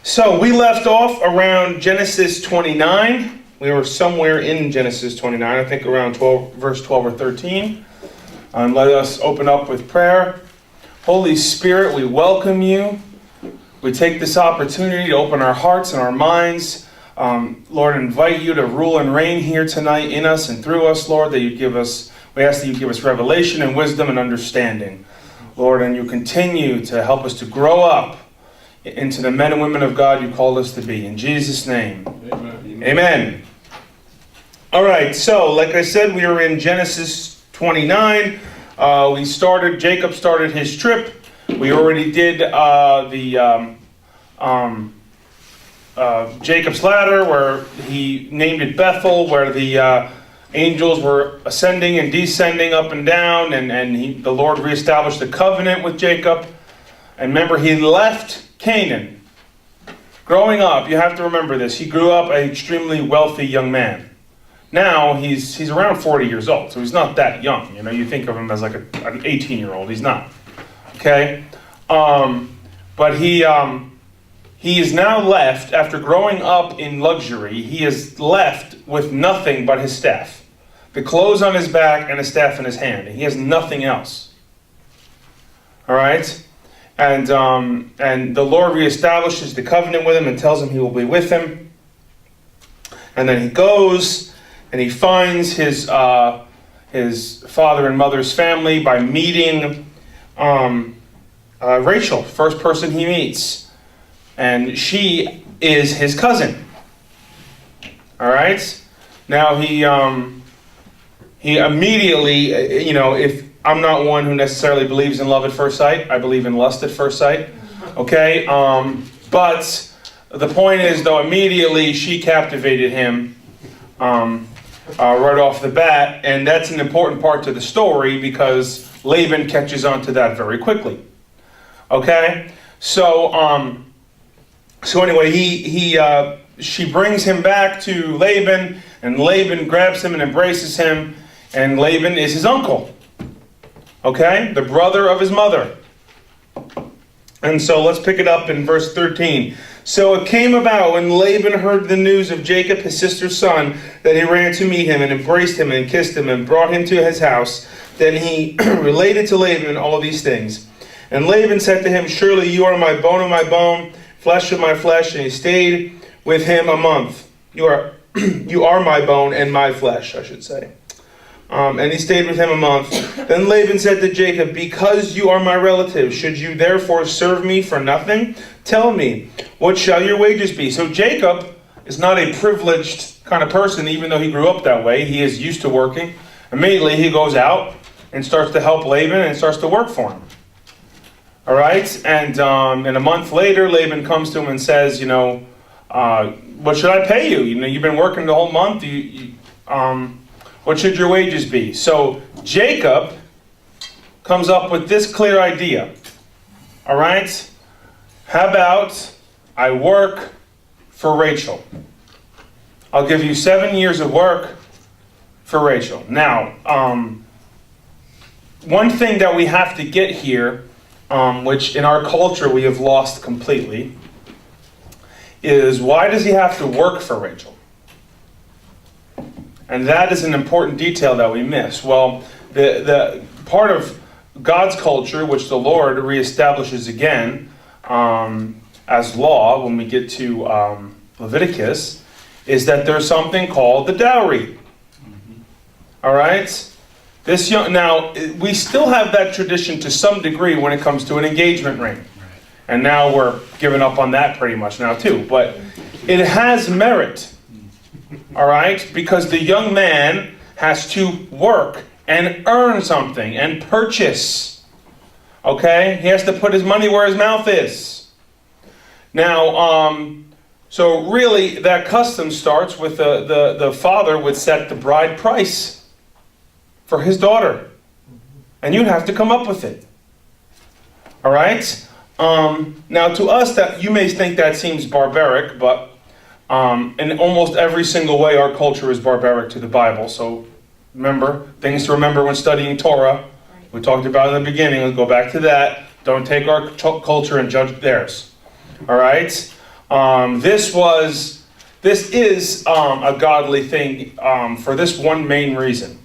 So we left off around Genesis 29. We were somewhere in Genesis 29, I think around verse 12 or 13. Let us open up with prayer. Holy Spirit, we welcome you. We take this opportunity to open our hearts and our minds. Lord, invite you to rule and reign here tonight in us and through us, Lord, we ask that you give us revelation and wisdom and understanding, Lord, and you continue to help us to grow up into the men and women of God you called us to be. In Jesus' name, amen. Amen. All right, so like I said, we are in Genesis 29. Jacob started his trip. We already did Jacob's ladder, where he named it Bethel, where the angels were ascending and descending up and down, and the Lord reestablished the covenant with Jacob. And remember, he left Canaan. Growing up, you have to remember this, he grew up an extremely wealthy young man. Now he's around 40 years old, so he's not that young. You think of him as like an 18-year-old. He's not. Okay? But he is now left, after growing up in luxury, he is left with nothing but his staff. The clothes on his back and a staff in his hand. He has nothing else. All right? And the Lord reestablishes the covenant with him and tells him he will be with him. And then he goes and he finds his father and mother's family by meeting Rachel, first person he meets. And she is his cousin. All right? Now he immediately, if I'm not one who necessarily believes in love at first sight. I believe in lust at first sight. Okay? But the point is, though, immediately she captivated him right off the bat. And that's an important part to the story because Laban catches on to that very quickly. Okay? So anyway, she brings him back to Laban, and Laban grabs him and embraces him, and Laban is his uncle. Okay? The brother of his mother. And so let's pick it up in verse 13. So it came about when Laban heard the news of Jacob, his sister's son, that he ran to meet him and embraced him and kissed him and brought him to his house. Then he related to Laban all these things. And Laban said to him, "Surely you are my bone of my bone, flesh of my flesh." And he stayed with him a month. You are my bone and my flesh, I should say. And he stayed with him a month. Then Laban said to Jacob, "Because you are my relative, should you therefore serve me for nothing? Tell me, what shall your wages be?" So Jacob is not a privileged kind of person, even though he grew up that way. He is used to working. Immediately he goes out and starts to help Laban and starts to work for him. All right? And a month later, Laban comes to him and says, "What should I pay you? You've been working the whole month. What should your wages be?" So Jacob comes up with this clear idea. All right? How about I work for Rachel? I'll give you 7 years of work for Rachel. Now, one thing that we have to get here, which in our culture we have lost completely, is why does he have to work for Rachel? And that is an important detail that we miss. Well, the part of God's culture, which the Lord reestablishes again as law when we get to Leviticus, is that there's something called the dowry. All right? Now, we still have that tradition to some degree when it comes to an engagement ring. And now we're giving up on that pretty much now too. But it has merit. All right? Because the young man has to work and earn something and purchase. Okay? He has to put his money where his mouth is. Now, so really that custom starts with the father would set the bride price for his daughter. And you'd have to come up with it. All right? Now to us, that you may think that seems barbaric, but in almost every single way our culture is barbaric to the Bible. So remember, things to remember when studying Torah. We talked about in the beginning. Let's go back to that. Don't take our culture and judge theirs. All right? This is a godly thing for this one main reason.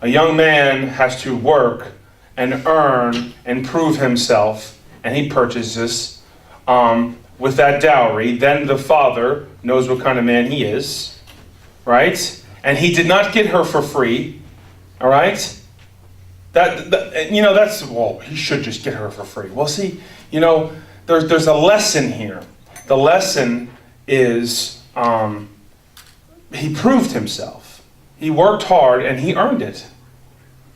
A young man has to work and earn and prove himself, and he purchases with that dowry. Then the father knows what kind of man he is, right? And he did not get her for free, all right? Well, he should just get her for free. Well, see, there's a lesson here. The lesson is he proved himself. He worked hard and he earned it.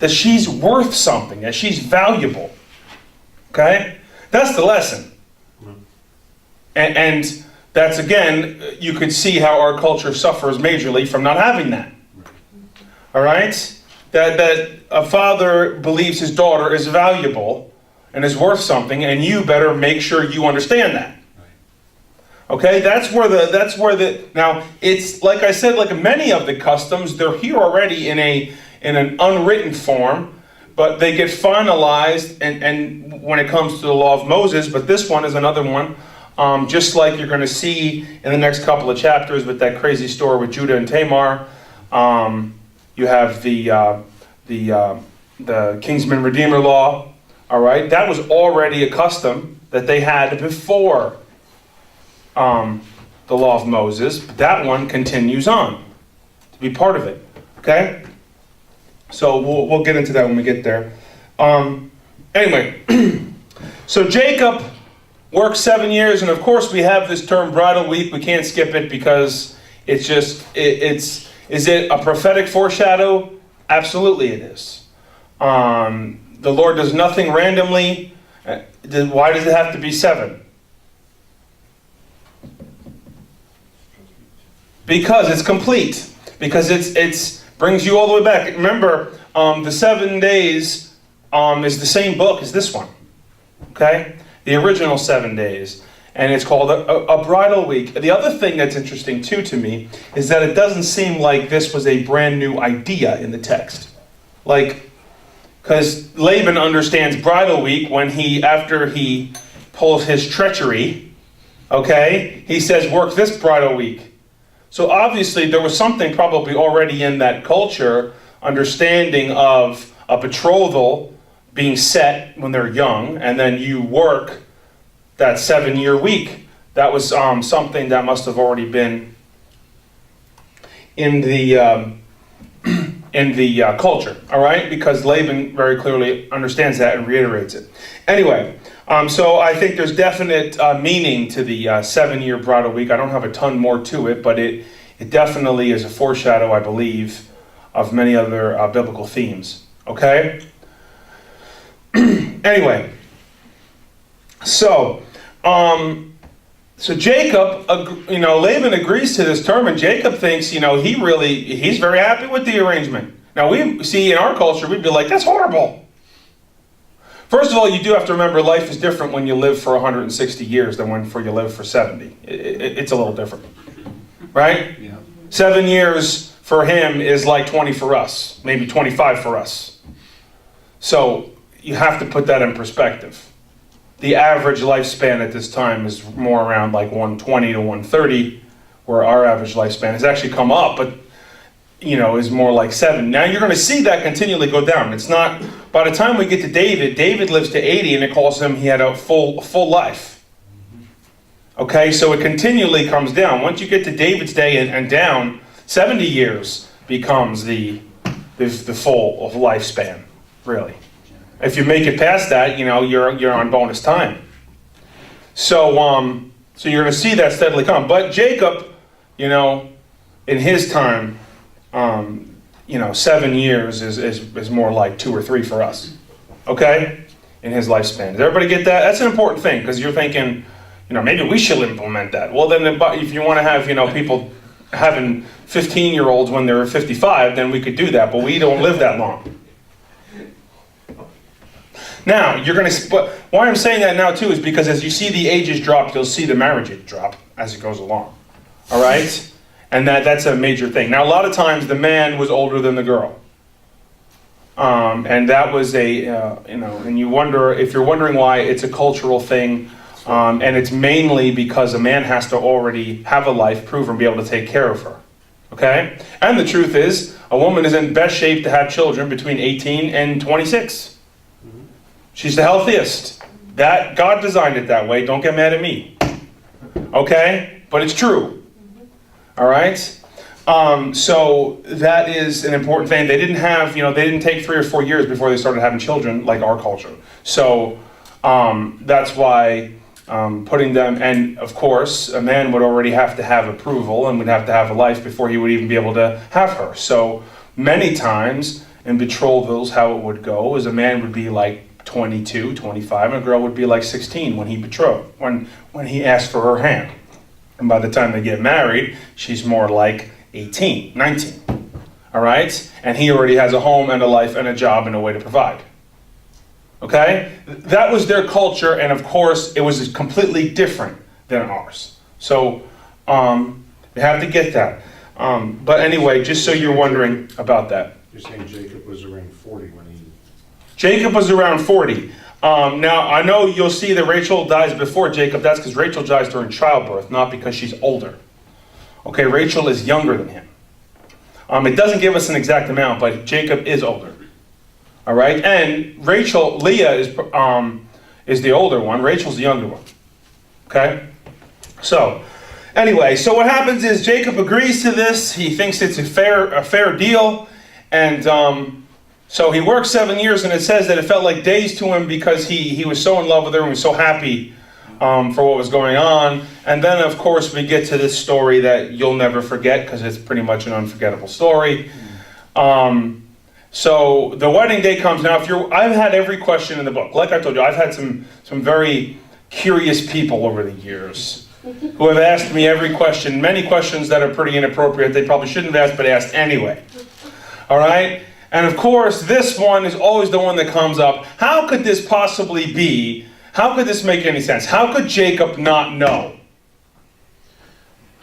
That she's worth something, that she's valuable. Okay? That's the lesson. And that's, again, you could see how our culture suffers majorly from not having that. All right? That a father believes his daughter is valuable and is worth something, and you better make sure you understand that. Okay, that's where the now it's like I said, like many of the customs, they're here already in an unwritten form, but they get finalized and when it comes to the law of Moses. But this one is another one, just like you're going to see in the next couple of chapters with that crazy story with Judah and Tamar. You have the kinsman redeemer law. All right, that was already a custom that they had before the law of Moses, but that one continues on to be part of it. Okay, so we'll get into that when we get there. Anyway, so Jacob worked 7 years, and of course we have this term bridal week. We can't skip it because it's just is it a prophetic foreshadow? Absolutely, it is. The Lord does nothing randomly. Why does it have to be 7? Because it's complete. Because it's brings you all the way back. Remember, the 7 days is the same book as this one. Okay? The original 7 days. And it's called a bridal week. The other thing that's interesting too to me is that it doesn't seem like this was a brand new idea in the text. Because Laban understands bridal week when after he pulls his treachery, okay, he says, work this bridal week. So obviously there was something probably already in that culture, understanding of a betrothal being set when they're young, and then you work that 7-year week. That was something that must have already been in the culture, all right? Because Laban very clearly understands that and reiterates it. Anyway, so I think there's definite meaning to the 7-year bridal week. I don't have a ton more to it, but it definitely is a foreshadow, I believe, of many other biblical themes. Okay? Anyway, so Jacob, Laban agrees to this term, and Jacob thinks, he's very happy with the arrangement. Now we see in our culture, we'd be like, that's horrible. First of all, you do have to remember life is different when you live for 160 years than when you live for 70. It's a little different, right? Yeah. 7 years for him is like 20 for us, maybe 25 for us. So you have to put that in perspective. The average lifespan at this time is more around like 120 to 130, where our average lifespan has actually come up, but is more like 7. Now you're going to see that continually go down. It's not, by the time we get to David lives to 80, and it calls him, he had a full life. Okay, so it continually comes down. Once you get to David's day and down, 70 years becomes the full of lifespan, really. If you make it past that, you're on bonus time. So you're going to see that steadily come. But Jacob, in his time, 7 years is more like 2 or 3 for us. Okay? In his lifespan. Does everybody get that? That's an important thing, because you're thinking, maybe we should implement that. Well, then if you want to have, people having 15-year-olds when they're 55, then we could do that, but we don't live that long. Now, but why I'm saying that now too is because as you see the ages drop, you'll see the marriage drop as it goes along. All right? And that's a major thing. Now, a lot of times the man was older than the girl. And that was and you wonder, if you're wondering why it's a cultural thing, And it's mainly because a man has to already have a life proven, be able to take care of her. Okay? And the truth is, a woman is in best shape to have children between 18 and 26. She's the healthiest. That God designed it that way. Don't get mad at me. Okay? But it's true. All right? So that is an important thing. They didn't have, they didn't take 3 or 4 years before they started having children like our culture. So that's why putting them, and of course, a man would already have to have approval and would have to have a life before he would even be able to have her. So many times in betrothals, how it would go is a man would be like 22, 25, and a girl would be like 16 when he betrothed, when he asked for her hand. And by the time they get married, she's more like 18, 19. All right? And he already has a home and a life and a job and a way to provide. Okay? That was their culture, and of course, it was completely different than ours. So, you have to get that. But anyway, just so you're wondering about that. You're saying Jacob was around 40 when he... Jacob was around 40. Now, I know you'll see that Rachel dies before Jacob. That's because Rachel dies during childbirth, not because she's older. Okay, Rachel is younger than him. It doesn't give us an exact amount, but Jacob is older. All right, and Leah is the older one. Rachel's the younger one. Okay, so anyway, so what happens is Jacob agrees to this. He thinks it's a fair deal, and so he works 7 years, and it says that it felt like days to him because he was so in love with her and was so happy for what was going on. And then, of course, we get to this story that you'll never forget because it's pretty much an unforgettable story. So the wedding day comes. Now, I've had every question in the book. Like I told you, I've had some very curious people over the years who have asked me every question, many questions that are pretty inappropriate. They probably shouldn't have asked, but asked anyway. All right? And of course, this one is always the one that comes up. How could this possibly be? How could this make any sense? How could Jacob not know?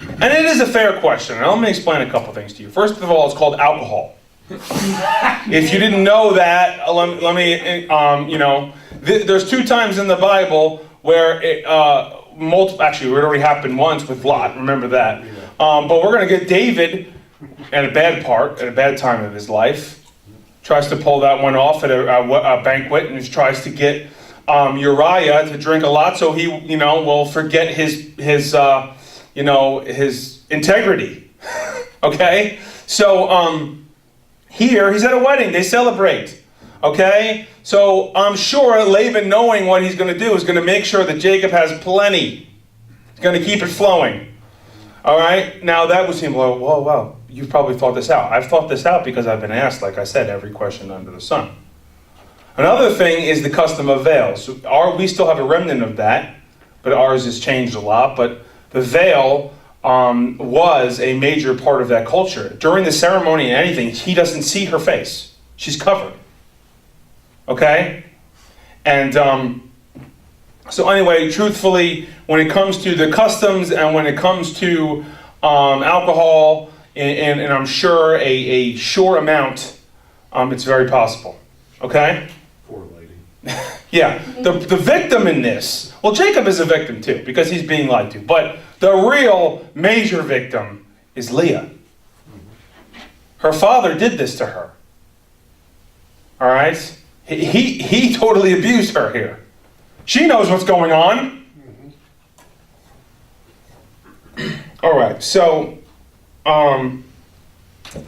And it is a fair question. Now, let me explain a couple things to you. First of all, it's called alcohol. If you didn't know that, let me, there's 2 times in the Bible where actually, it already happened once with Lot. Remember that. But we're going to get David at a bad time of his life. Tries to pull that one off at a banquet, and he tries to get Uriah to drink a lot, so he, will forget his integrity. Okay, so here he's at a wedding; they celebrate. Okay, so I'm sure Laban, knowing what he's going to do, is going to make sure that Jacob has plenty. He's going to keep it flowing. All right, now that would seem like, whoa, wow. You've probably thought this out. I've thought this out because I've been asked, like I said, every question under the sun. Another thing is the custom of veils. We still have a remnant of that, but ours has changed a lot. But the veil was a major part of that culture. During the ceremony and anything, he doesn't see her face. She's covered. Okay? And so anyway, truthfully, when it comes to the customs and when it comes to alcohol, and I'm sure a sure amount, it's very possible. Okay? Poor lady. Yeah. The victim in this, well, Jacob is a victim too, because he's being lied to. But the real major victim is Leah. Her father did this to her. All right? He totally abused her here. She knows what's going on. All right, so...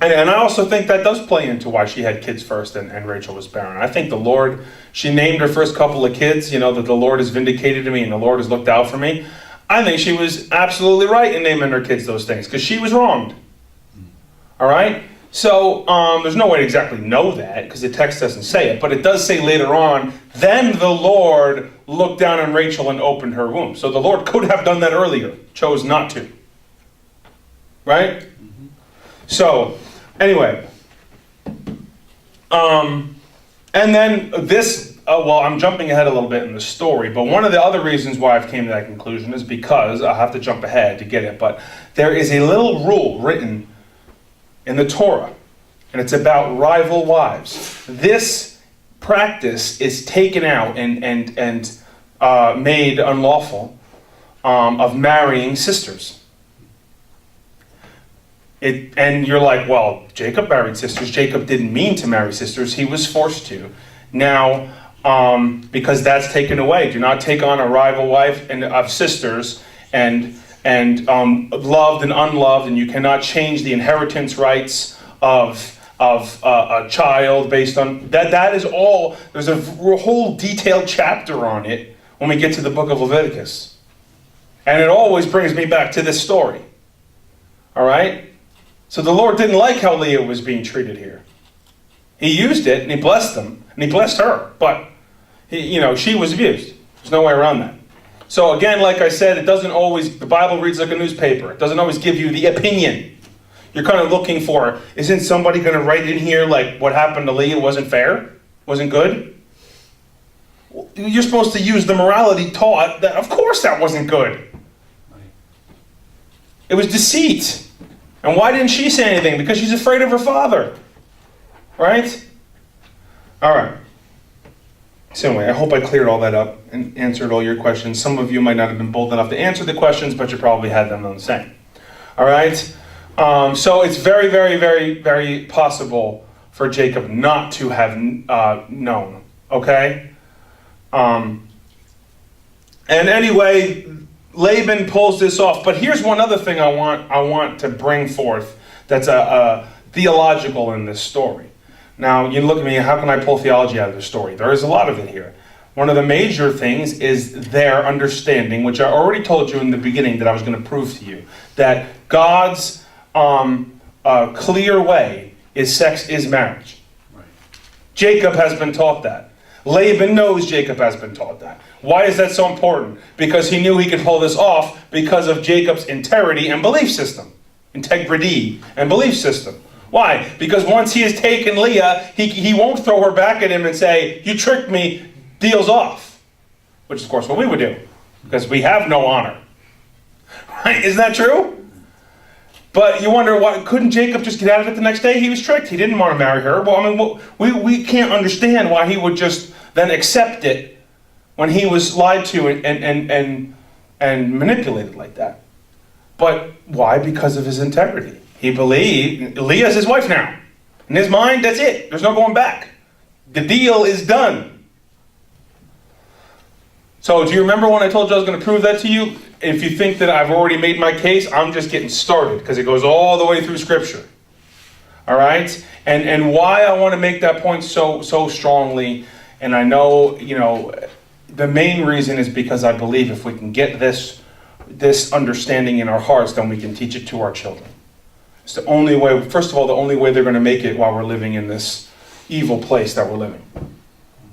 And I also think that does play into why she had kids first and Rachel was barren. I think the Lord, she named her first couple of kids, that the Lord has vindicated me and the Lord has looked out for me. I think she was absolutely right in naming her kids those things because she was wronged. All right? So there's no way to exactly know that because the text doesn't say it, but it does say later on, then the Lord looked down on Rachel and opened her womb. So the Lord could have done that earlier, chose not to. Right? So, anyway, and then this, I'm jumping ahead a little bit in the story, but one of the other reasons why I've came to that conclusion is because, I'll have to jump ahead to get it, but there is a little rule written in the Torah, and it's about rival wives. This practice is taken out and made unlawful of marrying sisters. And you're like, well, Jacob married sisters. Jacob didn't mean to marry sisters. He was forced to. Now, because that's taken away. Do not take on a rival wife and of sisters and loved and unloved, and you cannot change the inheritance rights of a child based on that. That is all. There's a whole detailed chapter on it when we get to the book of Leviticus, and it always brings me back to this story. All right. So the Lord didn't like how Leah was being treated here. He used it and he blessed them and he blessed her, but she was abused. There's no way around that. So again, like I said, the Bible reads like a newspaper. It doesn't always give you the opinion. You're kind of looking for, isn't somebody going to write in here like what happened to Leah wasn't fair? Wasn't good? You're supposed to use the morality taught that, of course, that wasn't good. It was deceit. And why didn't she say anything? Because she's afraid of her father. Right? All right. So anyway, I hope I cleared all that up and answered all your questions. Some of you might not have been bold enough to answer the questions, but you probably had them on the same. All right? So it's very, very, very, very possible for Jacob not to have known. Okay? And anyway, Laban pulls this off. But here's one other thing I want to bring forth that's a theological in this story. Now, you look at me, how can I pull theology out of the story? There is a lot of it here. One of the major things is their understanding, which I already told you in the beginning that I was going to prove to you, that God's clear way is sex is marriage. Right. Jacob has been taught that. Laban knows Jacob has been taught that. Why is that so important? Because he knew he could pull this off because of Jacob's integrity and belief system. Integrity and belief system. Why? Because once he has taken Leah, he won't throw her back at him and say, you tricked me, deal's off. Which is, of course, what we would do. Because we have no honor. Right? Isn't that true? But you wonder, why couldn't Jacob just get out of it the next day? He was tricked. He didn't want to marry her. Well, I mean, we can't understand why he would just then accept it when he was lied to and manipulated like that. But why? Because of his integrity. He believed Leah's his wife now. In his mind, that's it. There's no going back. The deal is done. So do you remember when I told you I was going to prove that to you? If you think that I've already made my case, I'm just getting started because it goes all the way through Scripture. All right? And why I want to make that point so strongly, and I know, the main reason is because I believe if we can get this understanding in our hearts, then we can teach it to our children. It's the only way, first of all, the only way they're going to make it while we're living in this evil place that we're living.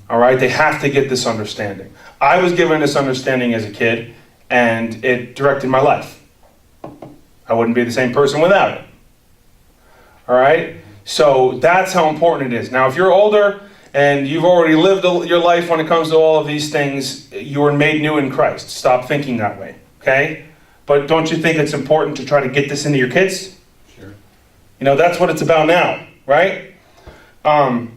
All right? They have to get this understanding. I was given this understanding as a kid, and it directed my life. I wouldn't be the same person without it. All right? So that's how important it is. Now, if you're older and you've already lived your life when it comes to all of these things, you were made new in Christ. Stop thinking that way. Okay? But don't you think it's important to try to get this into your kids? Sure. That's what it's about now, right? And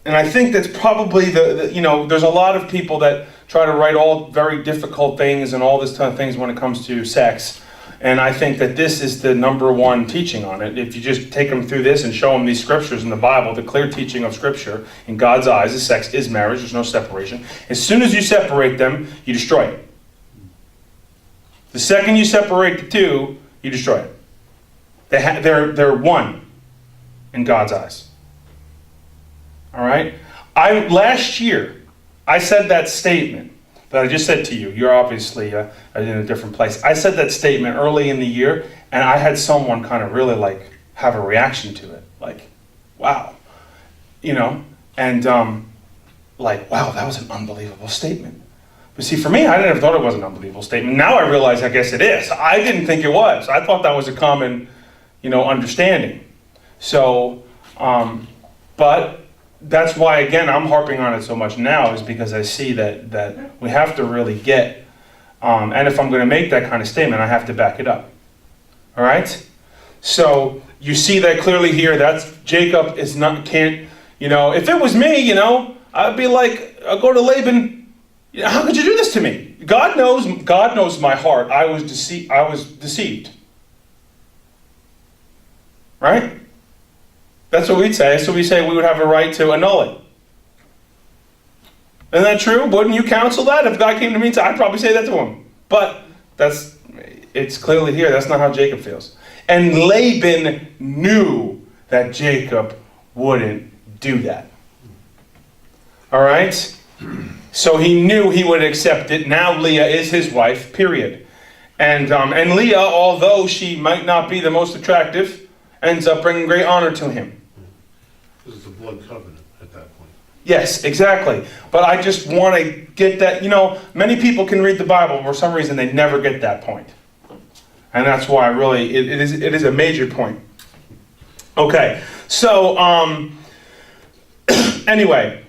I think that's probably there's a lot of people that try to write all very difficult things and all this kind of things when it comes to sex. And I think that this is the number one teaching on it. If you just take them through this and show them these scriptures in the Bible, the clear teaching of Scripture, in God's eyes, is sex is marriage. There's no separation. As soon as you separate them, you destroy it. The second you separate the two, you destroy it. They're one in God's eyes. All right? Last year, I said that statement that I just said to you. You're obviously in a different place. I said that statement early in the year, and I had someone kind of really have a reaction to it. Like, wow. And wow, that was an unbelievable statement. But see, for me, I didn't have thought it was an unbelievable statement. Now I realize I guess it is. I didn't think it was. I thought that was a common, understanding. So, but that's why, again, I'm harping on it so much now, is because I see that we have to really get, and if I'm going to make that kind of statement, I have to back it up. All right? So you see that clearly here. That's Jacob can't, if it was me, I'd be like, I'll go to Laban, How could you do this to me? God knows my heart. I was deceived. Right? That's what we'd say. So we say we would have a right to annul it. Isn't that true? Wouldn't you counsel that? If God came to me, I'd probably say that to him. But it's clearly here. That's not how Jacob feels. And Laban knew that Jacob wouldn't do that. All right? So he knew he would accept it. Now Leah is his wife, period. And Leah, although she might not be the most attractive, ends up bringing great honor to him. This is a blood covenant at that point. Yes, exactly. But I just want to get that, many people can read the Bible, but for some reason they never get that point. And that's why really, it is a major point. Okay, so, anyway,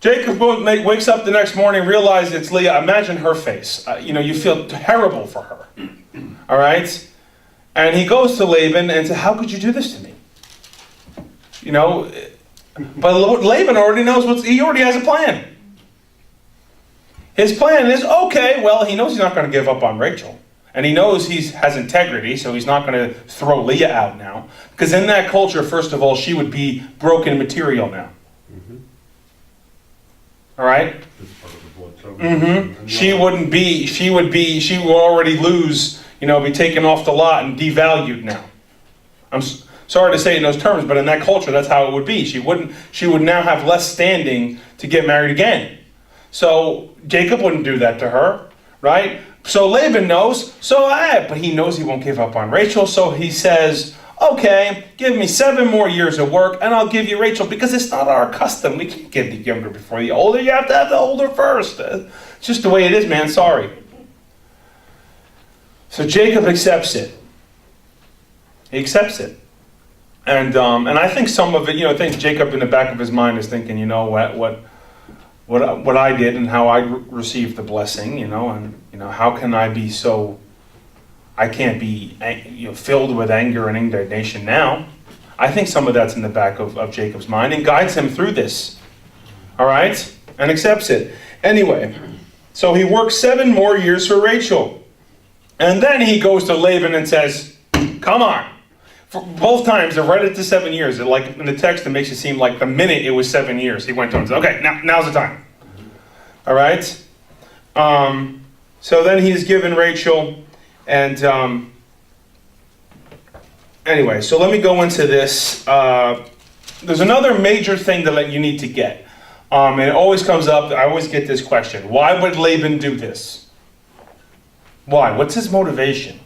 Jacob wakes up the next morning, realizes it's Leah. Imagine her face. You feel terrible for her. All right? And he goes to Laban and says, how could you do this to me? But Laban already knows he already has a plan. His plan is, okay, well, he knows he's not going to give up on Rachel. And he knows he has integrity, so he's not going to throw Leah out now. Because in that culture, first of all, she would be broken material now. Mm-hmm. All right? It's part of the blood covenant. Mm-hmm. She would already lose, be taken off the lot and devalued now. I'm sorry to say it in those terms, but in that culture, that's how it would be. She would now have less standing to get married again. So Jacob wouldn't do that to her, right? So Laban knows, but he knows he won't give up on Rachel, so he says, okay, give me 7 more years of work, and I'll give you Rachel, because it's not our custom. We can't give the younger before the older. You have to have the older first. It's just the way it is, man. Sorry. So Jacob accepts it. He accepts it. And I think some of it, I think Jacob in the back of his mind is thinking, what I did and how I received the blessing, and how can I be so, I can't be filled with anger and indignation now. I think some of that's in the back of Jacob's mind and guides him through this. All right? And accepts it. Anyway, so he works 7 more years for Rachel. And then he goes to Laban and says, come on. For both times, they're right at the 7 years. Like in the text, it makes it seem like the minute it was 7 years, he went to him and said, okay, now's the time. All right? So then he's given Rachel, and anyway, so let me go into this. There's another major thing that you need to get. And it always comes up, I always get this question. Why would Laban do this? Why? What's his motivation?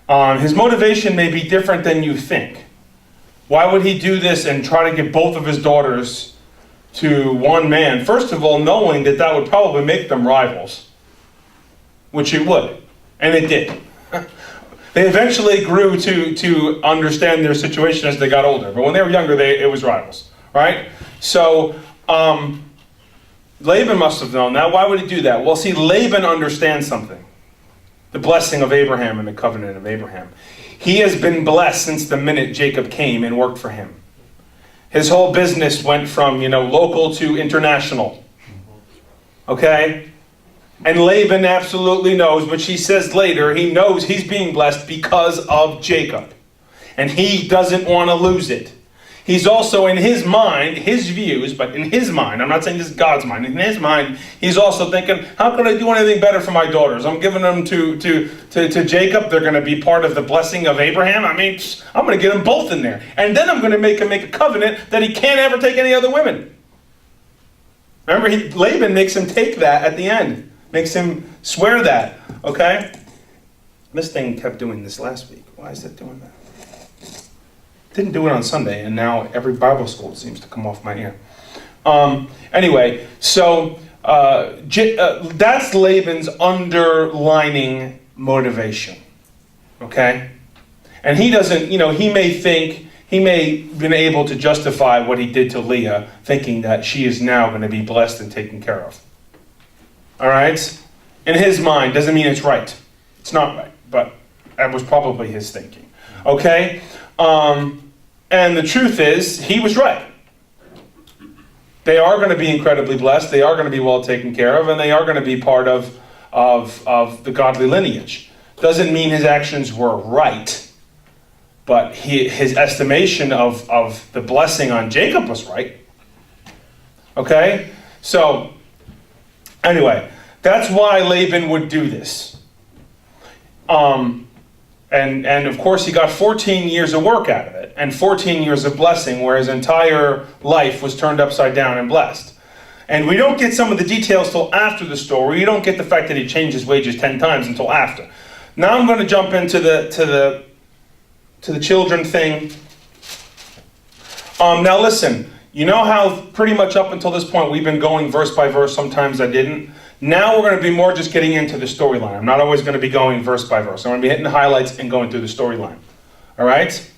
His motivation may be different than you think. Why would he do this and try to get both of his daughters to one man? First of all, knowing that would probably make them rivals, which it would, and it did. They eventually grew to understand their situation as they got older, but when they were younger, it was rivals, right? So Laban must have known that. Why would he do that? Well, see, Laban understands something. The blessing of Abraham and the covenant of Abraham. He has been blessed since the minute Jacob came and worked for him. His whole business went from, local to international. Okay? And Laban absolutely knows, which he says later, he knows he's being blessed because of Jacob. And he doesn't want to lose it. He's also in his mind, his views, but in his mind, I'm not saying this is God's mind, in his mind, he's also thinking, how can I do anything better for my daughters? I'm giving them to Jacob. They're going to be part of the blessing of Abraham. I'm going to get them both in there. And then I'm going to make him make a covenant that he can't ever take any other women. Remember, Laban makes him take that at the end. Makes him swear that. Okay? This thing kept doing this last week. Why is it doing that? Didn't do it on Sunday, and now every Bible school seems to come off my ear. Anyway, so that's Laban's underlining motivation. Okay? And he doesn't, he may have been able to justify what he did to Leah, thinking that she is now going to be blessed and taken care of. All right? In his mind, doesn't mean it's right. It's not right, but that was probably his thinking. Okay? And the truth is, he was right. They are going to be incredibly blessed. They are going to be well taken care of, and they are going to be part of the godly lineage. Doesn't mean his actions were right, but his estimation of the blessing on Jacob was right. Okay? So, anyway, that's why Laban would do this. And of course he got 14 years of work out of it, and 14 years of blessing, where his entire life was turned upside down and blessed. And we don't get some of the details till after the story. You don't get the fact that he changed his wages 10 times until after. Now I'm going to jump into the children thing. Now listen, you know how pretty much up until this point we've been going verse by verse. Sometimes I didn't. Now we're going to be more just getting into the storyline. I'm not always going to be going verse by verse. I'm going to be hitting the highlights and going through the storyline. All right?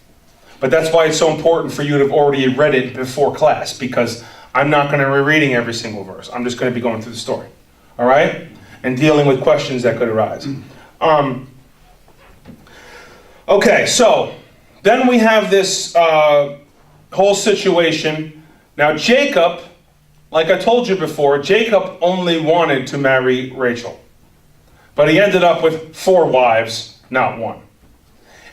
But that's why it's so important for you to have already read it before class, because I'm not going to be rereading every single verse. I'm just going to be going through the story. All right? And dealing with questions that could arise. Okay, so then we have this whole situation. Now Jacob, like I told you before, Jacob only wanted to marry Rachel. But he ended up with 4 wives, not 1.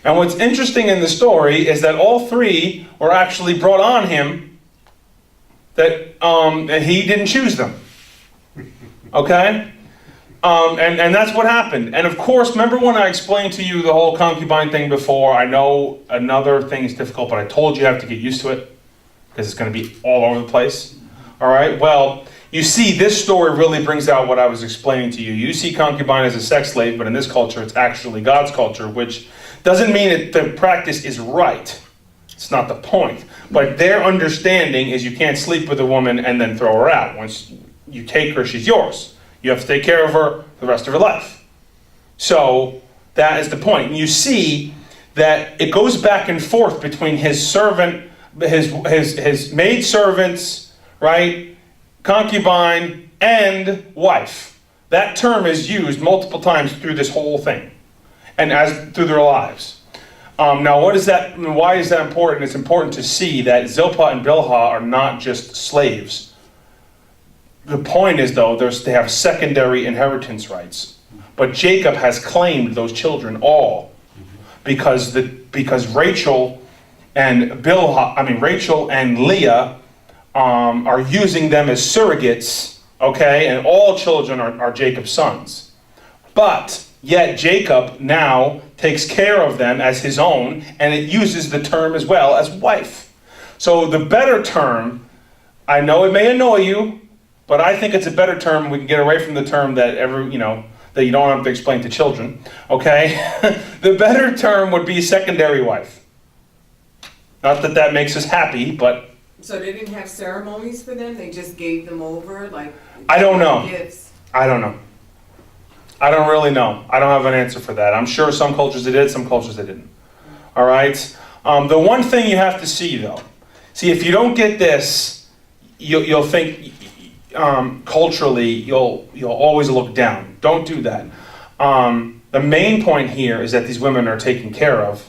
And what's interesting in the story is that all 3 were actually brought on him, that he didn't choose them. Okay? And that's what happened. And of course, remember when I explained to you the whole concubine thing before? I know another thing is difficult, but I told you have to get used to it, because it's going to be all over the place. All right, well, you see, this story really brings out what I was explaining to you. You see concubine as a sex slave, but in this culture, it's actually God's culture, which doesn't mean that the practice is right. It's not the point. But their understanding is you can't sleep with a woman and then throw her out. Once you take her, she's yours. You have to take care of her the rest of her life. So that is the point. And you see that it goes back and forth between his servant, his maid servants, right, concubine, and wife. That term is used multiple times through this whole thing, and as through their lives. Now, what is that? Why is that important? It's important to see that Zilpah and Bilhah are not just slaves. The point is, though, they have secondary inheritance rights. But Jacob has claimed those children all, because Rachel and Rachel and Leah are using them as surrogates, okay? And all children are Jacob's sons. But yet Jacob now takes care of them as his own, and it uses the term as well as wife. So the better term, I know it may annoy you, but I think it's a better term. We can get away from the term that that you don't have to explain to children, okay? The better term would be secondary wife. Not that that makes us happy, but So they didn't have ceremonies for them? They just gave them over, like? I don't know. Gifts? I don't know. I don't really know. I don't have an answer for that. I'm sure some cultures they did, some cultures they didn't. All right? The one thing you have to see, though, if you don't get this, you'll think culturally you'll always look down. Don't do that. The main point here is that these women are taken care of.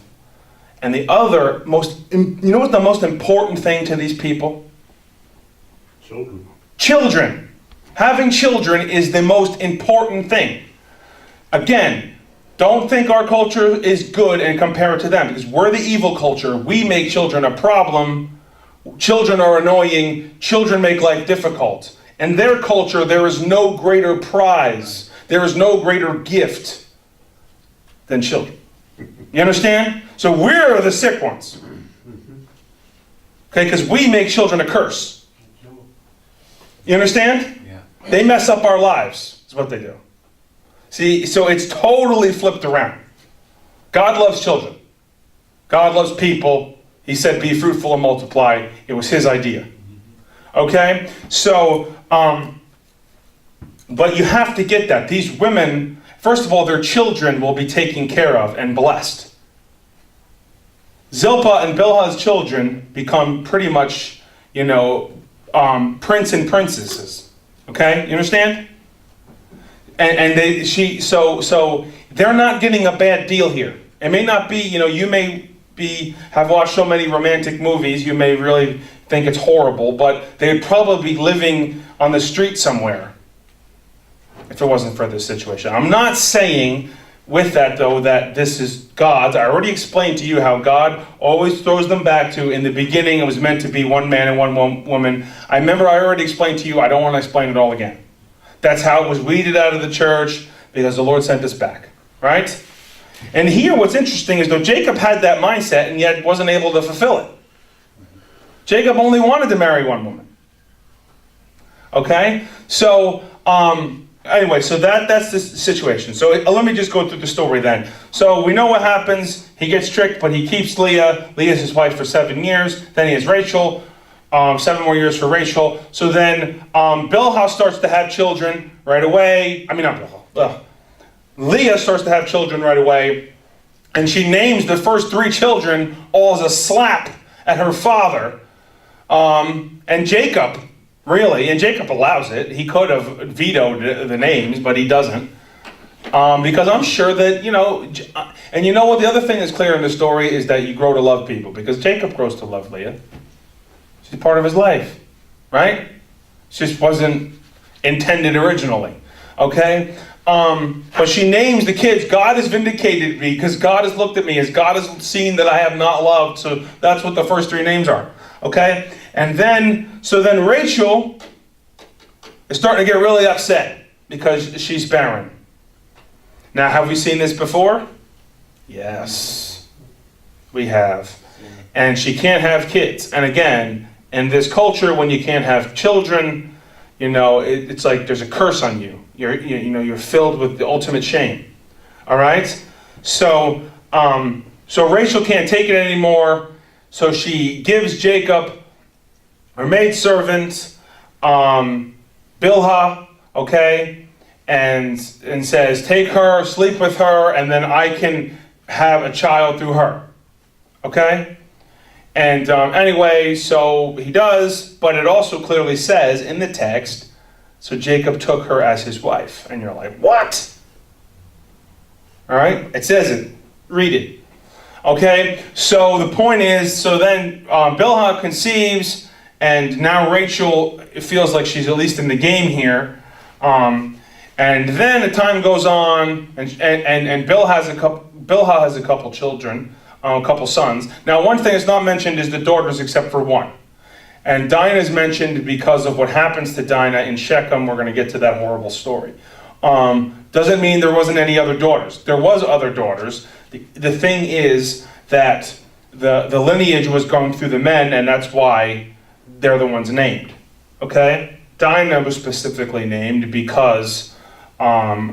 And the other you know what the most important thing to these people? Children. Children. Having children is the most important thing. Again, don't think our culture is good and compare it to them, because we're the evil culture. We make children a problem. Children are annoying. Children make life difficult. In their culture, there is no greater prize. There is no greater gift than children. You understand? So we're the sick ones. Okay, because we make children a curse. You understand? Yeah. They mess up our lives, is what they do. See, so it's totally flipped around. God loves children. God loves people. He said, be fruitful and multiply. It was his idea. Okay? So, but you have to get that. These women, first of all, their children will be taken care of and blessed. Zilpah and Bilhah's children become pretty much, prince and princesses. Okay? You understand? So they're not getting a bad deal here. It may not be, you may have watched so many romantic movies, you may really think it's horrible, but they'd probably be living on the street somewhere if it wasn't for this situation. I'm not saying with that, though, that this is God's. I already explained to you how God always throws them back to, in the beginning, it was meant to be one man and one woman. I already explained to you, I don't want to explain it all again. That's how it was weeded out of the church, because the Lord sent us back, right? And here, what's interesting is, though Jacob had that mindset and yet wasn't able to fulfill it. Jacob only wanted to marry one woman. Okay? So, anyway, so that's the situation. So let me just go through the story then. So we know what happens. He gets tricked, but he keeps Leah. Leah's his wife for 7 years. Then he has Rachel. 7 more years for Rachel. So then Bilhah starts to have children right away. I mean, not Bilhah. Leah starts to have children right away. And she names the first 3 children all as a slap at her father. And Jacob, really, and Jacob allows it. He could have vetoed the names, but he doesn't. Because I'm sure that, and you know what? The other thing that's clear in the story is that you grow to love people. Because Jacob grows to love Leah. She's part of his life, right? It just wasn't intended originally, okay? But she names the kids, God has vindicated me because God has looked at me as God has seen that I have not loved. So that's what the first 3 names are, okay? And then, then Rachel is starting to get really upset because she's barren. Now, have we seen this before? Yes, we have. And she can't have kids. And again, in this culture, when you can't have children, it's like there's a curse on you. You're filled with the ultimate shame. All right? So Rachel can't take it anymore. So she gives Jacob her maidservant, Bilhah, okay, and says, take her, sleep with her, and then I can have a child through her. Okay? And anyway, so he does, but it also clearly says in the text, so Jacob took her as his wife. And you're like, what? All right? It says it. Read it. Okay? So the point is, so then Bilhah conceives, and now Rachel feels like she's at least in the game here. And then the time goes on, and Bilhah has a couple children. A couple sons. Now, one thing that's not mentioned is the daughters except for one. And Dinah is mentioned because of what happens to Dinah in Shechem. We're going to get to that horrible story. Doesn't mean there wasn't any other daughters. There was other daughters. The thing is that the lineage was going through the men, and that's why they're the ones named. Okay? Dinah was specifically named because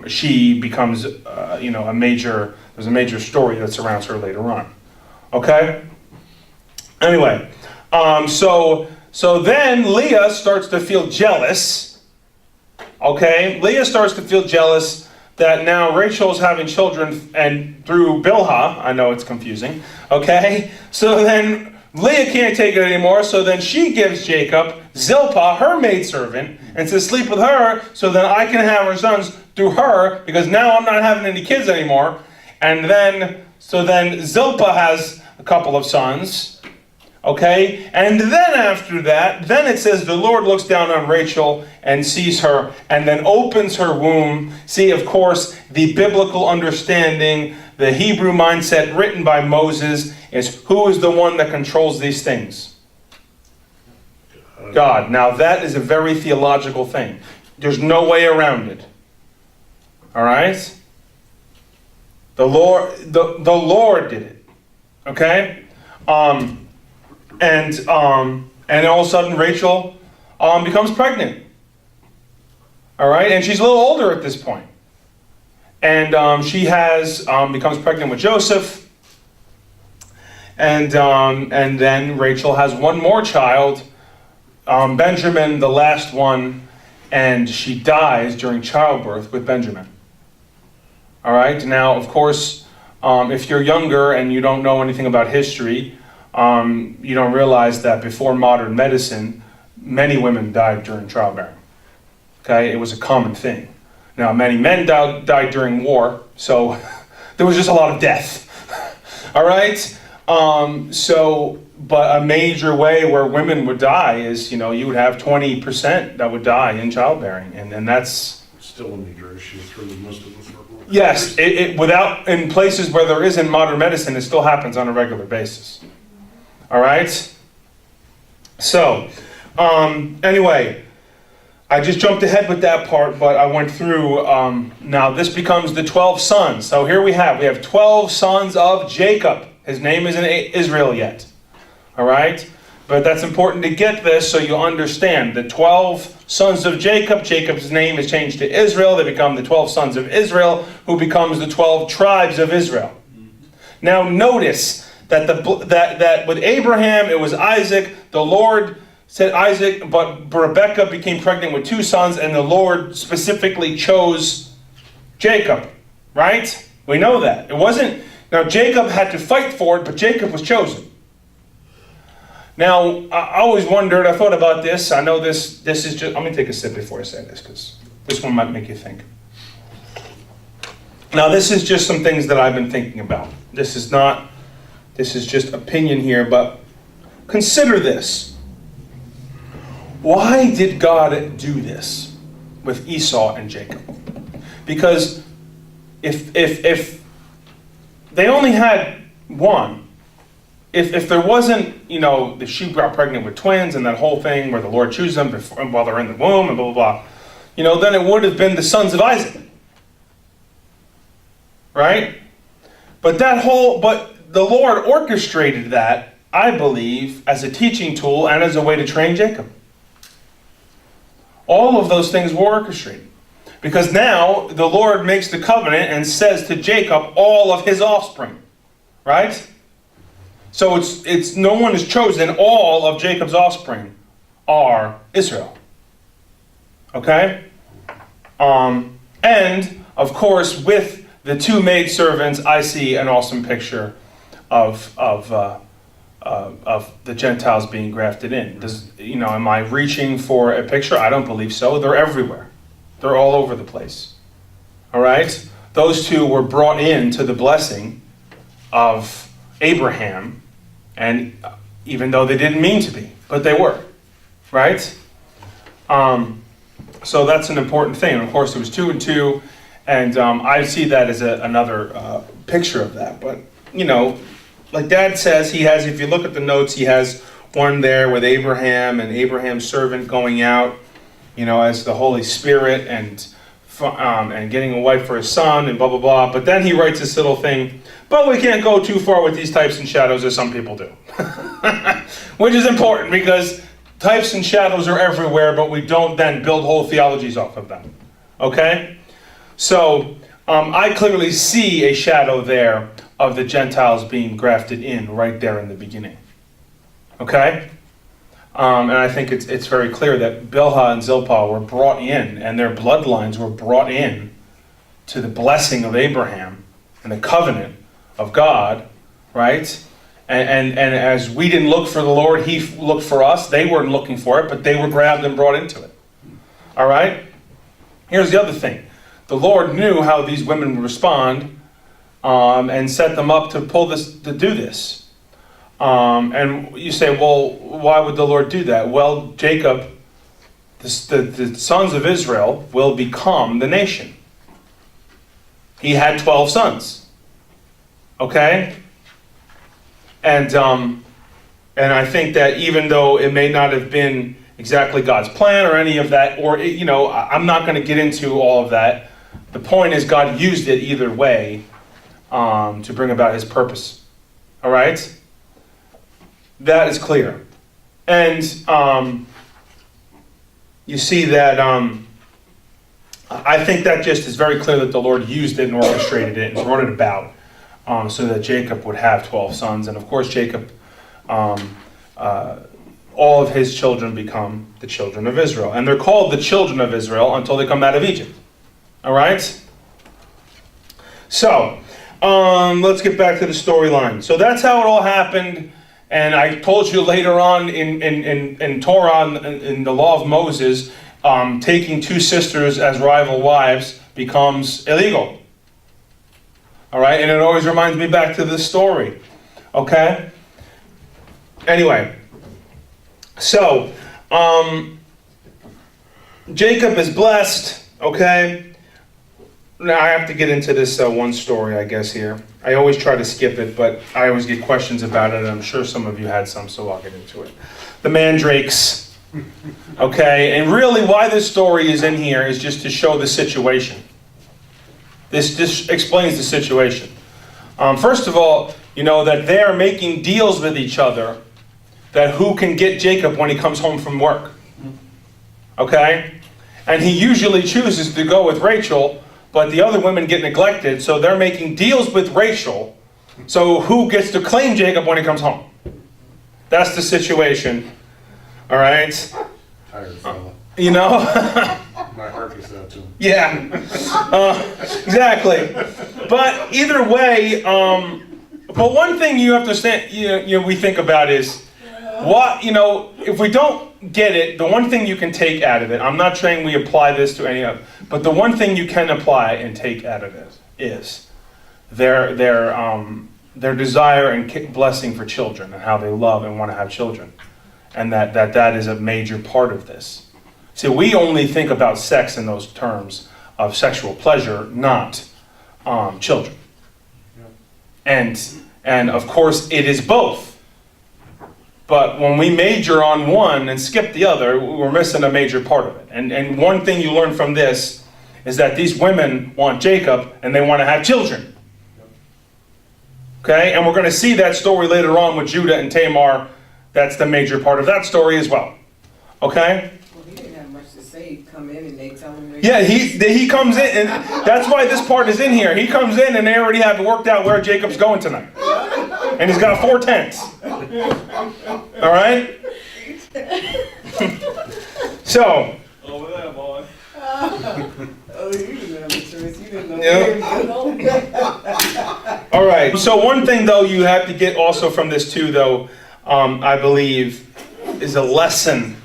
she becomes, a major. There's a major story that surrounds her later on. Okay? Anyway, so then Leah starts to feel jealous. Okay? Leah starts to feel jealous that now Rachel's having children and through Bilhah. I know it's confusing. Okay? So then Leah can't take it anymore, so then she gives Jacob Zilpah, her maidservant, and says, sleep with her so that I can have her sons through her, because now I'm not having any kids anymore. And then Zilpah has a couple of sons, okay? And then after that, then it says the Lord looks down on Rachel and sees her and then opens her womb. See, of course, the biblical understanding, the Hebrew mindset written by Moses is who is the one that controls these things? God. Now that is a very theological thing. There's no way around it. All right? The Lord did it, okay? And all of a sudden Rachel becomes pregnant, all right? And she's a little older at this point. And she becomes pregnant with Joseph. And then Rachel has one more child, Benjamin, the last one, and she dies during childbirth with Benjamin. All right. Now, of course, if you're younger and you don't know anything about history, you don't realize that before modern medicine, many women died during childbearing. Okay, it was a common thing. Now, many men died during war, so there was just a lot of death. All right. But a major way where women would die is, you would have 20% that would die in childbearing. And that's... Still a major issue for most of us. Yes, in places where there isn't modern medicine, it still happens on a regular basis. All right? So, anyway, I just jumped ahead with that part, but I went through, now this becomes the 12 sons. So here we have 12 sons of Jacob. His name isn't Israel yet. All right? But that's important to get this so you understand. The 12 sons of Jacob, Jacob's name is changed to Israel. They become the 12 sons of Israel, who becomes the 12 tribes of Israel. Now notice that that with Abraham, it was Isaac. The Lord said Isaac, but Rebekah became pregnant with 2 sons, and the Lord specifically chose Jacob. Right? We know that. It wasn't... Now Jacob had to fight for it, but Jacob was chosen. Now, I always wondered, I thought about this. I know this is just... Let me take a sip before I say this, because this one might make you think. Now, this is just some things that I've been thinking about. This is just opinion here, but consider this. Why did God do this with Esau and Jacob? Because if they only had one, if there wasn't, the she got pregnant with twins and that whole thing where the Lord chooses them while they're in the womb and blah, blah, blah, then it would have been the sons of Isaac. Right? But the Lord orchestrated that, I believe, as a teaching tool and as a way to train Jacob. All of those things were orchestrated. Because now the Lord makes the covenant and says to Jacob all of his offspring. Right? So it's no one is chosen. All of Jacob's offspring are Israel. Okay? And, of course, with the 2 maidservants, I see an awesome picture of the Gentiles being grafted in. Am I reaching for a picture? I don't believe so. They're everywhere. They're all over the place. All right? Those 2 were brought into the blessing of Abraham, and even though they didn't mean to be, but they were. Right? So that's an important thing. And of course, there was 2 and 2, and I see that as another picture of that. But, like Dad says, he has, if you look at the notes, he has one there with Abraham and Abraham's servant going out, as the Holy Spirit and getting a wife for his son and blah, blah, blah. But then he writes this little thing, but we can't go too far with these types and shadows as some people do. Which is important because types and shadows are everywhere, but we don't then build whole theologies off of them. Okay? So, I clearly see a shadow there of the Gentiles being grafted in right there in the beginning. Okay? And I think it's very clear that Bilhah and Zilpah were brought in, and their bloodlines were brought in to the blessing of Abraham and the covenant of God, right? And as we didn't look for the Lord, He looked for us. They weren't looking for it, but they were grabbed and brought into it. All right? Here's the other thing. The Lord knew how these women would respond, and set them up to do this. And you say, well, why would the Lord do that? Well, Jacob, the sons of Israel, will become the nation. He had 12 sons. Okay? And I think that even though it may not have been exactly God's plan or any of that, or, I'm not going to get into all of that. The point is God used it either way to bring about His purpose. All right? That is clear. And you see that I think that just is very clear that the Lord used it and orchestrated it and brought it about so that Jacob would have 12 sons. And of course Jacob, all of his children become the children of Israel. And they're called the children of Israel until they come out of Egypt. All right? So, let's get back to the storyline. So that's how it all happened. And I told you later on in Torah, in the law of Moses, taking 2 sisters as rival wives becomes illegal. All right? And it always reminds me back to this story. Okay? Anyway, so Jacob is blessed, okay? Now I have to get into this one story, I guess, here. I always try to skip it, but I always get questions about it, and I'm sure some of you had some, so I'll get into it. The mandrakes, okay? And really why this story is in here is just to show the situation. This just explains the situation. First of all, you know that they're making deals with each other that who can get Jacob when he comes home from work. Okay? And he usually chooses to go with Rachel, but the other women get neglected, so they're making deals with Rachel, so who gets to claim Jacob when he comes home? That's the situation. All right? Tired fella. You know? My heart goes out to him. Yeah. Exactly. But either way, but one thing you have to stand, we think about is, what, if we don't get it, the one thing you can take out of it, I'm not saying we apply this to any of, but the one thing you can apply and take out of it is their desire and blessing for children and how they love and want to have children. And that is a major part of this. See, we only think about sex in those terms of sexual pleasure, not children. And of course, it is both. But when we major on one and skip the other, we're missing a major part of it. And one thing you learn from this is that these women want Jacob and they want to have children. Okay? And we're going to see that story later on with Judah and Tamar. That's the major part of that story as well. Okay? Well, he didn't have much to say. He'd come in and they tell him where Yeah, he comes in, and that's why this part is in here. He comes in and they already have it worked out where Jacob's going tonight. And he's got 4 tents. All right? So. Over there, boy. Oh, you didn't have a choice. You didn't know Yeah. where he was going. All right. So one thing, though, you have to get also from this, too, though, I believe, is a lesson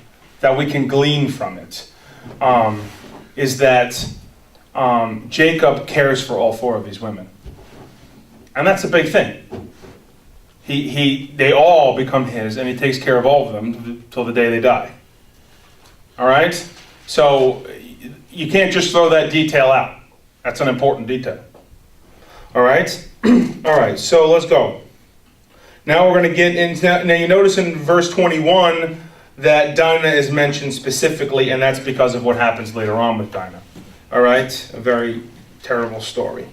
that we can glean from it, is that Jacob cares for all 4 of these women. And that's a big thing. They all become his, and he takes care of all of them till the day they die. All right? So you can't just throw that detail out. That's an important detail. All right? All right, so let's go. Now we're going to get into, now you notice in verse 21 that Dinah is mentioned specifically, and that's because of what happens later on with Dinah. All right? A very terrible story.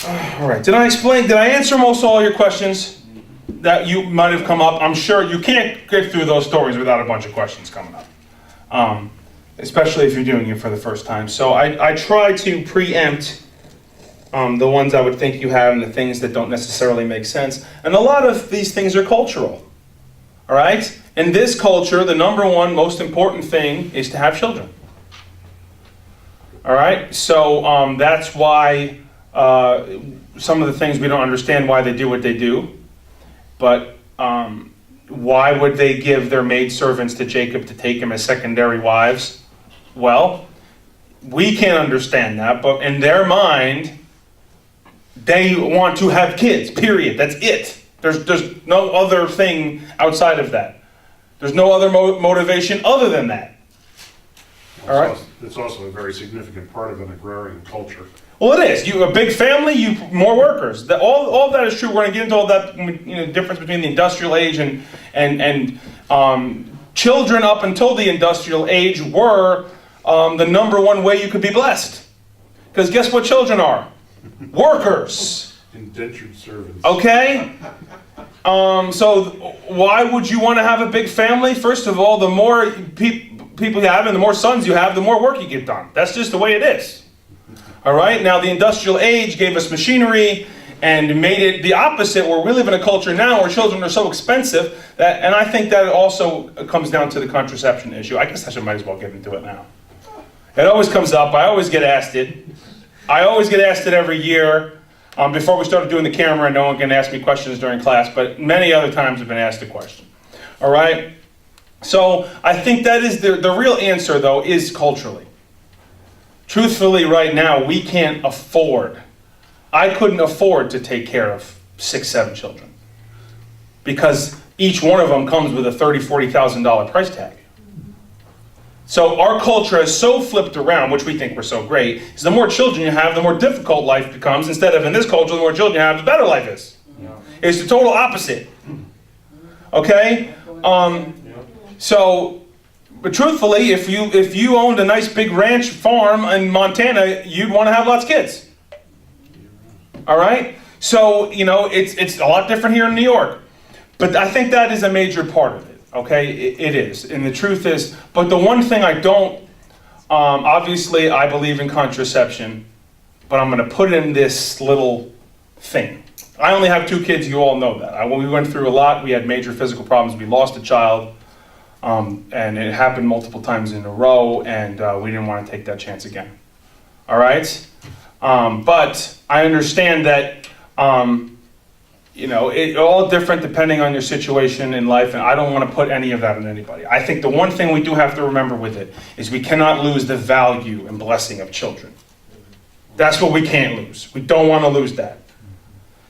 All right, did I answer most all your questions that you might have come up? I'm sure you can't get through those stories without a bunch of questions coming up, especially if you're doing it for the first time. So I try to preempt the ones I would think you have and the things that don't necessarily make sense. And a lot of these things are cultural, all right? In this culture, the number one most important thing is to have children. All right, so that's why some of the things we don't understand why they do what they do. But why would they give their maidservants to Jacob to take him as secondary wives? Well, we can't understand that, but in their mind, they want to have kids, period. That's it. There's no other thing outside of that. There's no other motivation other than that. All right? It's also a very significant part of an agrarian culture. Well, it is. You a big family, more workers. All of that is true. We're going to get into all that, difference between the industrial age and children up until the industrial age were the number one way you could be blessed. Because guess what children are? Workers. Indentured servants. Okay? So why would you want to have a big family? First of all, the more people you have and the more sons you have, the more work you get done. That's just the way it is. All right? Now, the industrial age gave us machinery and made it the opposite, where we live in a culture now where children are so expensive, and I think that also comes down to the contraception issue. I guess I might as well get into it now. It always comes up. I always get asked it. I always get asked it every year. Before we started doing the camera, no one can ask me questions during class, but many other times I've been asked a question. All right? So I think that is the real answer, though, is culturally. Truthfully, right now, we can't afford. I couldn't afford to take care of 6, 7 children. Because each one of them comes with a $30,000, $40,000 price tag. So our culture is so flipped around, which we think we're so great, is the more children you have, the more difficult life becomes. Instead of in this culture, the more children you have, the better life is. It's the total opposite. Okay? But truthfully, if you owned a nice big ranch farm in Montana, you'd want to have lots of kids. All right? So, it's a lot different here in New York. But I think that is a major part of it. Okay? It is. And the truth is, but the one thing I don't, obviously I believe in contraception, but I'm going to put in this little thing. I only have 2 kids, you all know that. We went through a lot, we had major physical problems, we lost a child, and it happened multiple times in a row, and we didn't want to take that chance again. All right? But I understand that, it's all different depending on your situation in life, and I don't want to put any of that on anybody. I think the one thing we do have to remember with it is we cannot lose the value and blessing of children. That's what we can't lose. We don't want to lose that.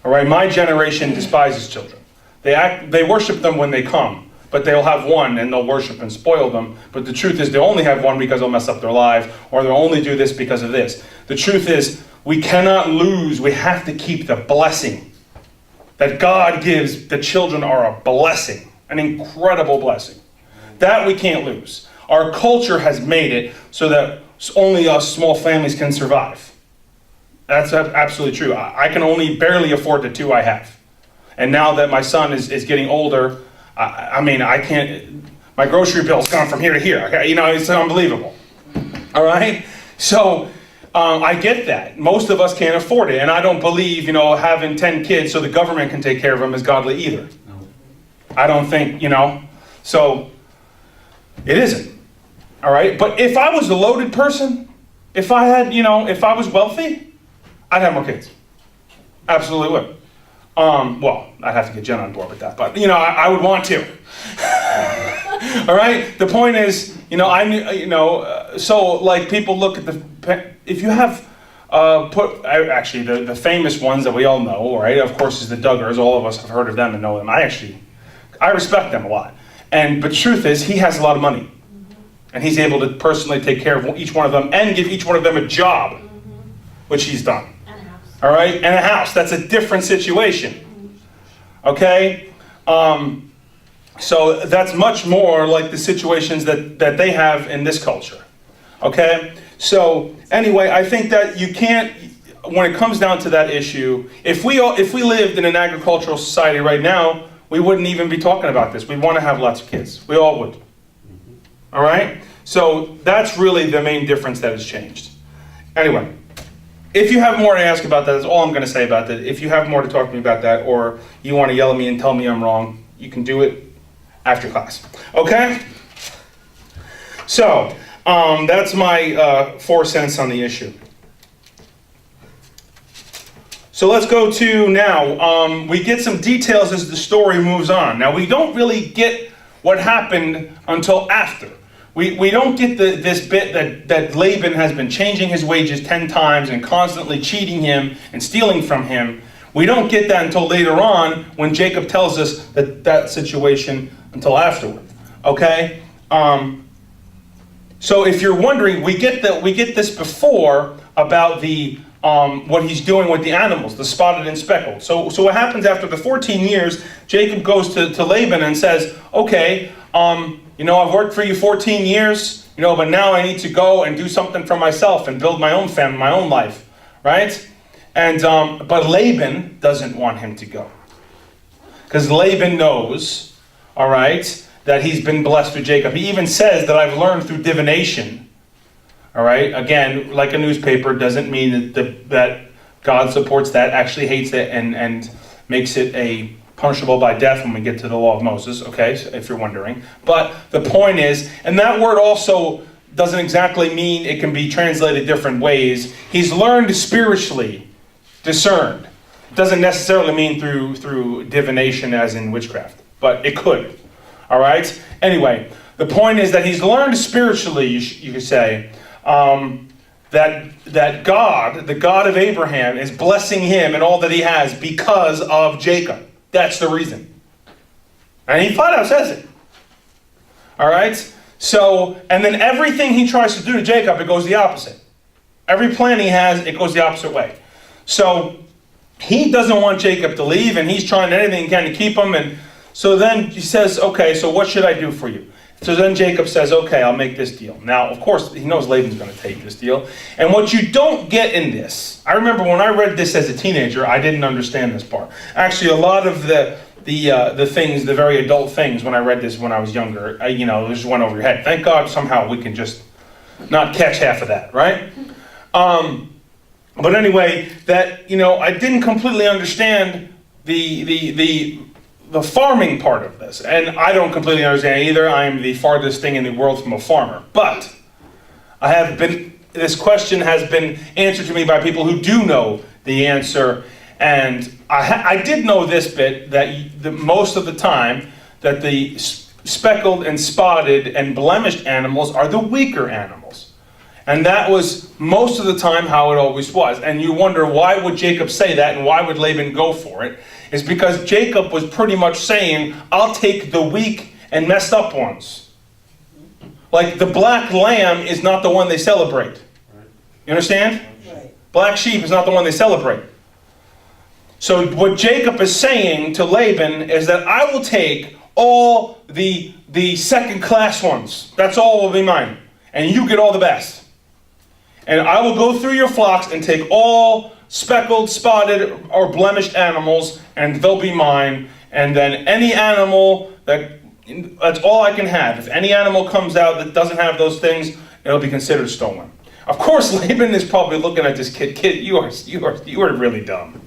All right, my generation despises children. They worship them when they come, but they'll have one and they'll worship and spoil them. But the truth is they only have one because they'll mess up their life, or they'll only do this because of this. The truth is we cannot lose. We have to keep the blessing that God gives. The children are a blessing, an incredible blessing. That we can't lose. Our culture has made it so that only us small families can survive. That's absolutely true. I can only barely afford the 2 I have. And now that my son is getting older, I can't, my grocery bill's gone from here to here. Okay? It's unbelievable. All right? So I get that. Most of us can't afford it. And I don't believe, having 10 kids so the government can take care of them is godly either. No. I don't think, so it isn't. All right? But if I was a loaded person, if I had, if I was wealthy, I'd have more kids. Absolutely would. Well, I'd have to get Jen on board with that, but I would want to. All right. The point is, so like people look at if you have actually the famous ones that we all know, right? Of course, is the Duggars. All of us have heard of them and know them. I respect them a lot. But the truth is, he has a lot of money, and he's able to personally take care of each one of them and give each one of them a job, which he's done. All right, and a house. That's a different situation. Okay? So that's much more like the situations that they have in this culture. Okay? So anyway, I think that you can't, when it comes down to that issue, if we lived in an agricultural society right now, we wouldn't even be talking about this. We'd want to have lots of kids. We all would. All right? So that's really the main difference that has changed. Anyway. If you have more to ask about that, that's all I'm going to say about that. If you have more to talk to me about that, or you want to yell at me and tell me I'm wrong, you can do it after class. Okay? So, that's my 4 cents on the issue. So let's go to now. We get some details as the story moves on. Now, we don't really get what happened until after. We don't get this bit that Laban has been changing his wages 10 times and constantly cheating him and stealing from him. We don't get that until later on when Jacob tells us that situation until afterward. Okay? So if you're wondering, we get this before about the what he's doing with the animals, the spotted and speckled. So what happens after the 14 years, Jacob goes to Laban and says, okay, I've worked for you 14 years, but now I need to go and do something for myself and build my own family, my own life, right? And but Laban doesn't want him to go. Because Laban knows, all right, that he's been blessed with Jacob. He even says that I've learned through divination. All right, again, like a newspaper doesn't mean that God supports that, actually hates it, and makes it a punishable by death when we get to the law of Moses, okay, so if you're wondering. But the point is, and that word also doesn't exactly mean it can be translated different ways. He's learned spiritually, discerned. It doesn't necessarily mean through divination as in witchcraft, but it could. All right? Anyway, the point is that he's learned spiritually, you could say, that God, the God of Abraham, is blessing him and all that he has because of Jacob. That's the reason. And he flat out says it. All right? So, and then everything he tries to do to Jacob, it goes the opposite. Every plan he has, it goes the opposite way. So, he doesn't want Jacob to leave, and he's trying anything he can to keep him. And so then he says, okay, so what should I do for you? So then Jacob says, okay, I'll make this deal. Now, of course, he knows Laban's going to take this deal. And what you don't get in this, I remember when I read this as a teenager, I didn't understand this part. Actually, a lot of the things, the very adult things, when I read this when I was younger, it just went over your head. Thank God somehow we can just not catch half of that, right? But anyway, that, I didn't completely understand the farming part of this. And I don't completely understand either. I am the farthest thing in the world from a farmer. But this question has been answered to me by people who do know the answer. And I did know this bit, that most of the time that the speckled and spotted and blemished animals are the weaker animals. And that was most of the time how it always was. And you wonder, why would Jacob say that, and why would Laban go for it? It's because Jacob was pretty much saying, I'll take the weak and messed up ones. Like the black lamb is not the one they celebrate. You understand? Right. Black sheep is not the one they celebrate. So what Jacob is saying to Laban is that I will take all the second class ones. That's all will be mine. And you get all the best. And I will go through your flocks and take all speckled, spotted, or blemished animals, and they'll be mine. And then any animal, that's all I can have. If any animal comes out that doesn't have those things, it'll be considered stolen. Of course, Laban is probably looking at this kid. Kid, you are really dumb.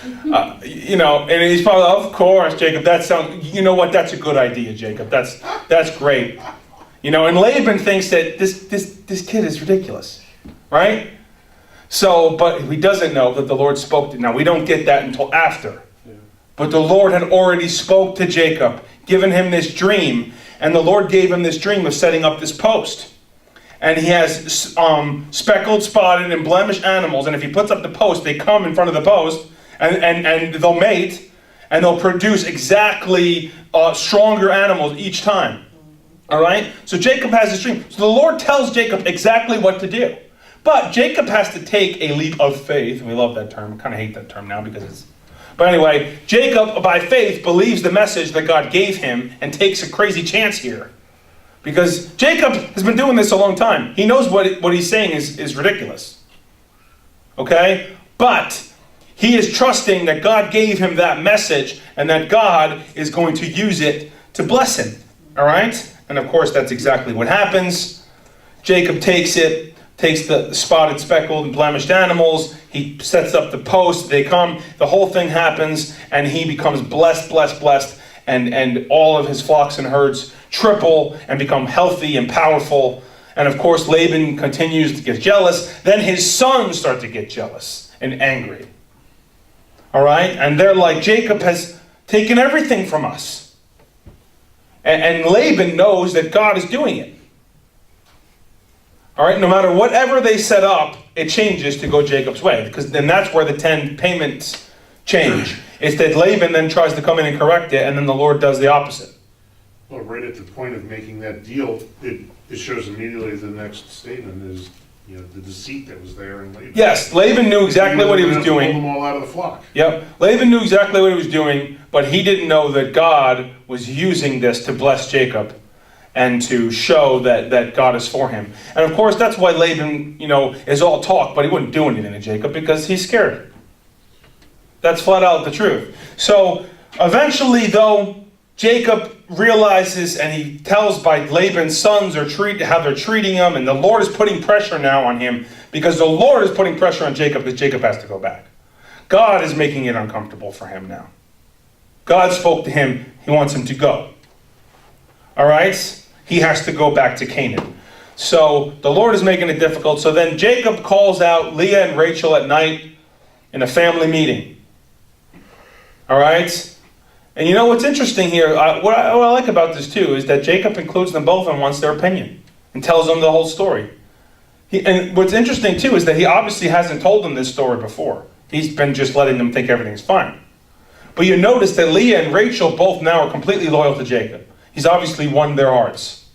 And he's probably, of course, Jacob. You know what? That's a good idea, Jacob. That's great. And Laban thinks that this kid is ridiculous, right? So, but he doesn't know that the Lord spoke to him. Now, we don't get that until after. Yeah. But the Lord had already spoke to Jacob, given him this dream. And the Lord gave him this dream of setting up this post. And he has speckled, spotted, and blemished animals. And if he puts up the post, they come in front of the post, and they'll mate, and they'll produce exactly stronger animals each time. All right? So Jacob has this dream. So the Lord tells Jacob exactly what to do. But Jacob has to take a leap of faith. We love that term. I kind of hate that term now because it's... But anyway, Jacob, by faith, believes the message that God gave him and takes a crazy chance here. Because Jacob has been doing this a long time. He knows what he's saying is ridiculous. Okay? But he is trusting that God gave him that message and that God is going to use it to bless him. All right? And of course, that's exactly what happens. Jacob takes the spotted, speckled, and blemished animals. He sets up the post. They come. The whole thing happens, and he becomes blessed, and all of his flocks and herds triple and become healthy and powerful. And of course, Laban continues to get jealous. Then his sons start to get jealous and angry. All right? And they're like, Jacob has taken everything from us. And Laban knows that God is doing it. All right, no matter whatever they set up, it changes to go Jacob's way. Because then that's where the 10 payments change. It's that Laban then tries to come in and correct it, and then the Lord does the opposite. Well, right at the point of making that deal, it shows immediately the next statement is, the deceit that was there in Laban. Yes, Laban knew exactly what he was doing. Pull them all out of the flock. Yep, Laban knew exactly what he was doing, but he didn't know that God was using this to bless Jacob and to show that God is for him. And of course, that's why Laban, is all talk, but he wouldn't do anything to Jacob because he's scared. That's flat out the truth. So eventually, though, Jacob realizes, and he tells by Laban's sons how they're treating him, and the Lord is putting pressure now on him because the Lord is putting pressure on Jacob because Jacob has to go back. God is making it uncomfortable for him now. God spoke to him. He wants him to go. All right? He has to go back to Canaan. So the Lord is making it difficult. So then Jacob calls out Leah and Rachel at night in a family meeting. All right? And you know what's interesting here, what I like about this too, is that Jacob includes them both and wants their opinion and tells them the whole story. And what's interesting too is that he obviously hasn't told them this story before. He's been just letting them think everything's fine. But you notice that Leah and Rachel both now are completely loyal to Jacob. He's obviously won their hearts,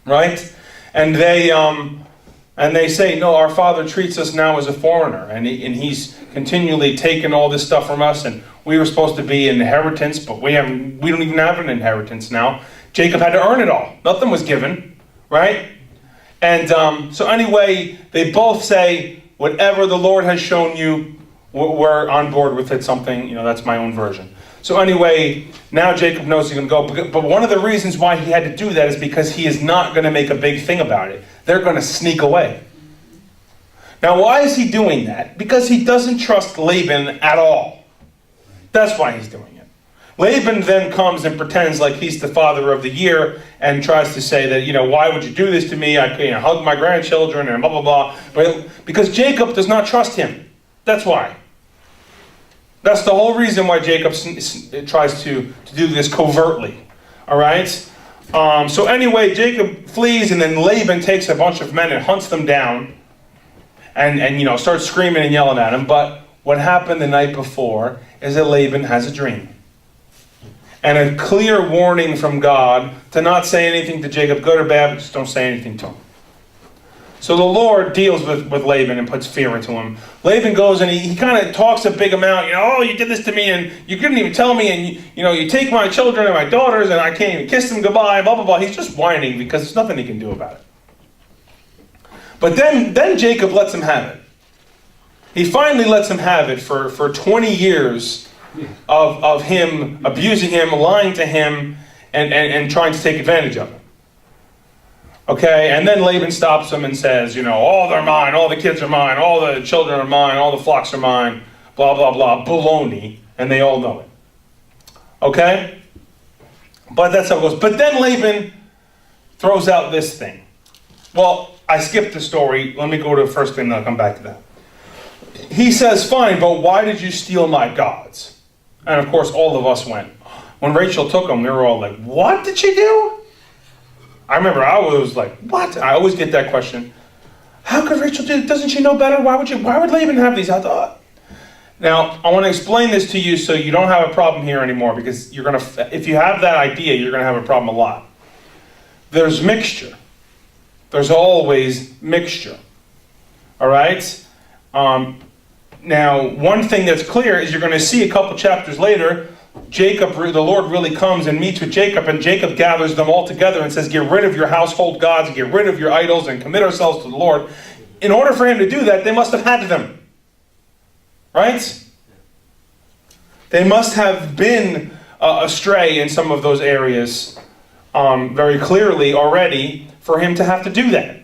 right? And they say, no, our father treats us now as a foreigner, and he's continually taken all this stuff from us, and we were supposed to be an inheritance, but we don't even have an inheritance now. Jacob had to earn it all. Nothing was given, right? And so anyway, they both say, whatever the Lord has shown you, we're on board with it. Something, that's my own version. So anyway, now Jacob knows he's going to go. But one of the reasons why he had to do that is because he is not going to make a big thing about it. They're going to sneak away. Now, why is he doing that? Because he doesn't trust Laban at all. That's why he's doing it. Laban then comes and pretends like he's the father of the year and tries to say that, why would you do this to me? I hug my grandchildren and blah, blah, blah. But because Jacob does not trust him. That's why. That's the whole reason why Jacob tries to do this covertly. All right? So anyway, Jacob flees, and then Laban takes a bunch of men and hunts them down and starts screaming and yelling at him. But what happened the night before is that Laban has a dream. And a clear warning from God to not say anything to Jacob, good or bad, but just don't say anything to him. So the Lord deals with Laban and puts fear into him. Laban goes and he kind of talks a big amount. Oh, you did this to me and you couldn't even tell me. And you take my children and my daughters and I can't even kiss them goodbye. Blah, blah, blah. He's just whining because there's nothing he can do about it. But then Jacob lets him have it. He finally lets him have it for 20 years of him abusing him, lying to him, and trying to take advantage of him. Okay, and then Laban stops him and says, all they're mine, all the kids are mine, all the children are mine, all the flocks are mine, blah, blah, blah, baloney, and they all know it. Okay? But that's how it goes. But then Laban throws out this thing. Well, I skipped the story. Let me go to the first thing, and I'll come back to that. He says, fine, but why did you steal my gods? And of course, all of us went. When Rachel took them, we were all like, what did she do? I remember I was like, what? I always get that question. How could Rachel do it? Doesn't she know better? Why would Laban have these? I thought. Now, I want to explain this to you so you don't have a problem here anymore, because if you have that idea, you're going to have a problem a lot. There's mixture. There's always mixture. All right? Now, one thing that's clear is you're going to see a couple chapters later, the Lord really comes and meets with Jacob, and Jacob gathers them all together and says, get rid of your household gods, get rid of your idols, and commit ourselves to the Lord. In order for him to do that, they must have had them. Right? They must have been astray in some of those areas very clearly already for him to have to do that.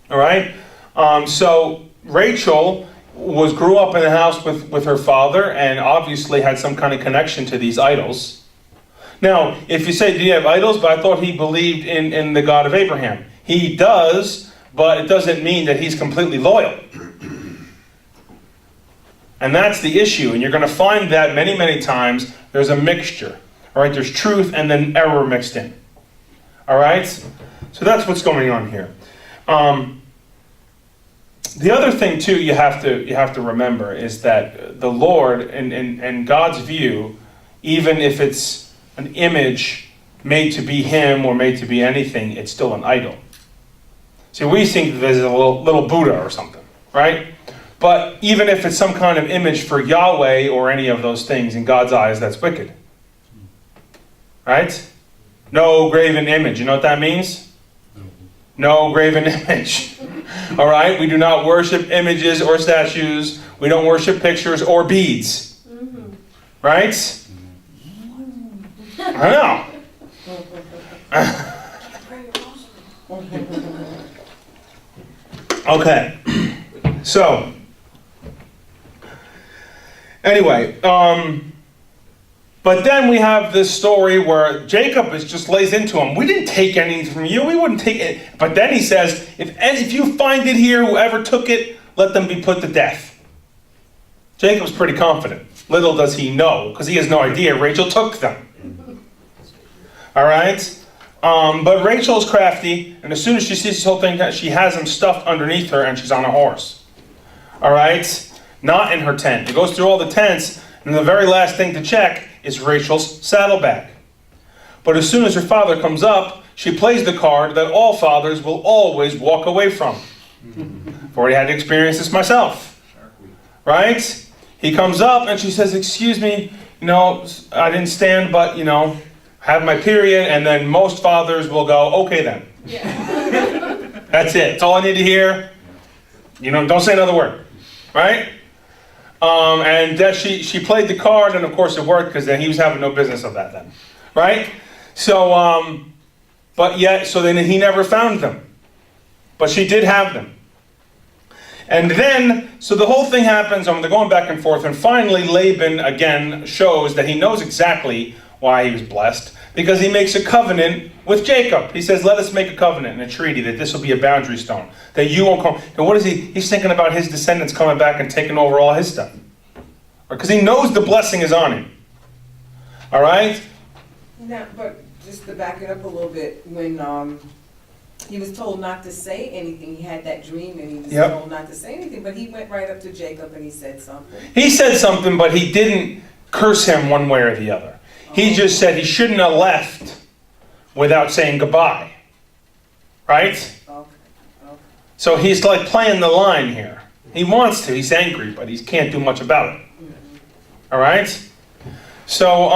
All right? So Rachel grew up in a house with her father and obviously had some kind of connection to these idols. Now, if you say, do you have idols? But I thought he believed in the God of Abraham. He does, but it doesn't mean that he's completely loyal. And that's the issue. And you're going to find that many, many times there's a mixture. All right, there's truth and then error mixed in. All right? So that's what's going on here. The other thing, too, you have to remember is that the Lord, in God's view, even if it's an image made to be him or made to be anything, it's still an idol. See, we think there's a little Buddha or something, right? But even if it's some kind of image for Yahweh or any of those things, in God's eyes, that's wicked. Right? No graven image. You know what that means? No graven image. All right? We do not worship images or statues. We don't worship pictures or beads. Right? I know. Okay. So, anyway, but then we have this story where Jacob just lays into him. We didn't take anything from you. We wouldn't take it. But then he says, if you find it here, whoever took it, let them be put to death. Jacob's pretty confident. Little does he know, because he has no idea Rachel took them. All right? But Rachel's crafty, and as soon as she sees this whole thing, she has him stuffed underneath her, and she's on a horse. All right? Not in her tent. It goes through all the tents, and the very last thing to check is Rachel's saddlebag. But as soon as her father comes up, she plays the card that all fathers will always walk away from. I've already had to experience this myself. Right? He comes up, and she says, excuse me, I didn't stand, but, have my period, and then most fathers will go, okay then. Yeah. That's it. That's all I need to hear. Don't say another word. Right? And that she played the card, and of course it worked, because then he was having no business of that then. Right? So, so then he never found them. But she did have them. And then, so the whole thing happens, they're going back and forth, and finally Laban, again, shows that he knows exactly why he was blessed, because he makes a covenant with Jacob. He says, let us make a covenant and a treaty that this will be a boundary stone, that you won't come. And what is he? He's thinking about his descendants coming back and taking over all his stuff. Because he knows the blessing is on him. All right? Now, but just to back it up a little bit, when he was told not to say anything, he had that dream and he was told not to say anything, but he went right up to Jacob and he said something. He said something, but he didn't curse him one way or the other. He just said he shouldn't have left without saying goodbye. Right? Okay. So he's like playing the line here. He wants to. He's angry, but he can't do much about it. All right? So,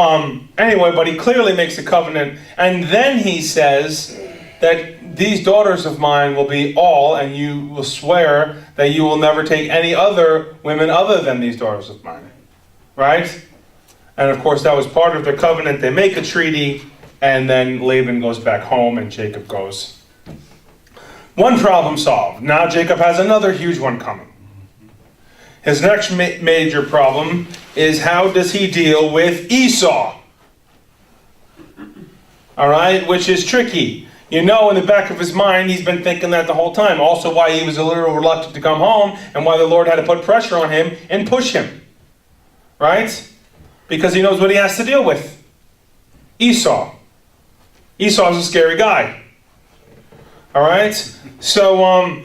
anyway, but he clearly makes a covenant. And then he says that these daughters of mine will be all, and you will swear that you will never take any other women other than these daughters of mine. Right? And of course, that was part of their covenant. They make a treaty, and then Laban goes back home, and Jacob goes. One problem solved. Now Jacob has another huge one coming. His next major problem is, how does he deal with Esau? All right, which is tricky. In the back of his mind, he's been thinking that the whole time. Also why he was a little reluctant to come home, and why the Lord had to put pressure on him and push him. Right? Because he knows what he has to deal with. Esau. Esau's a scary guy. All right? So,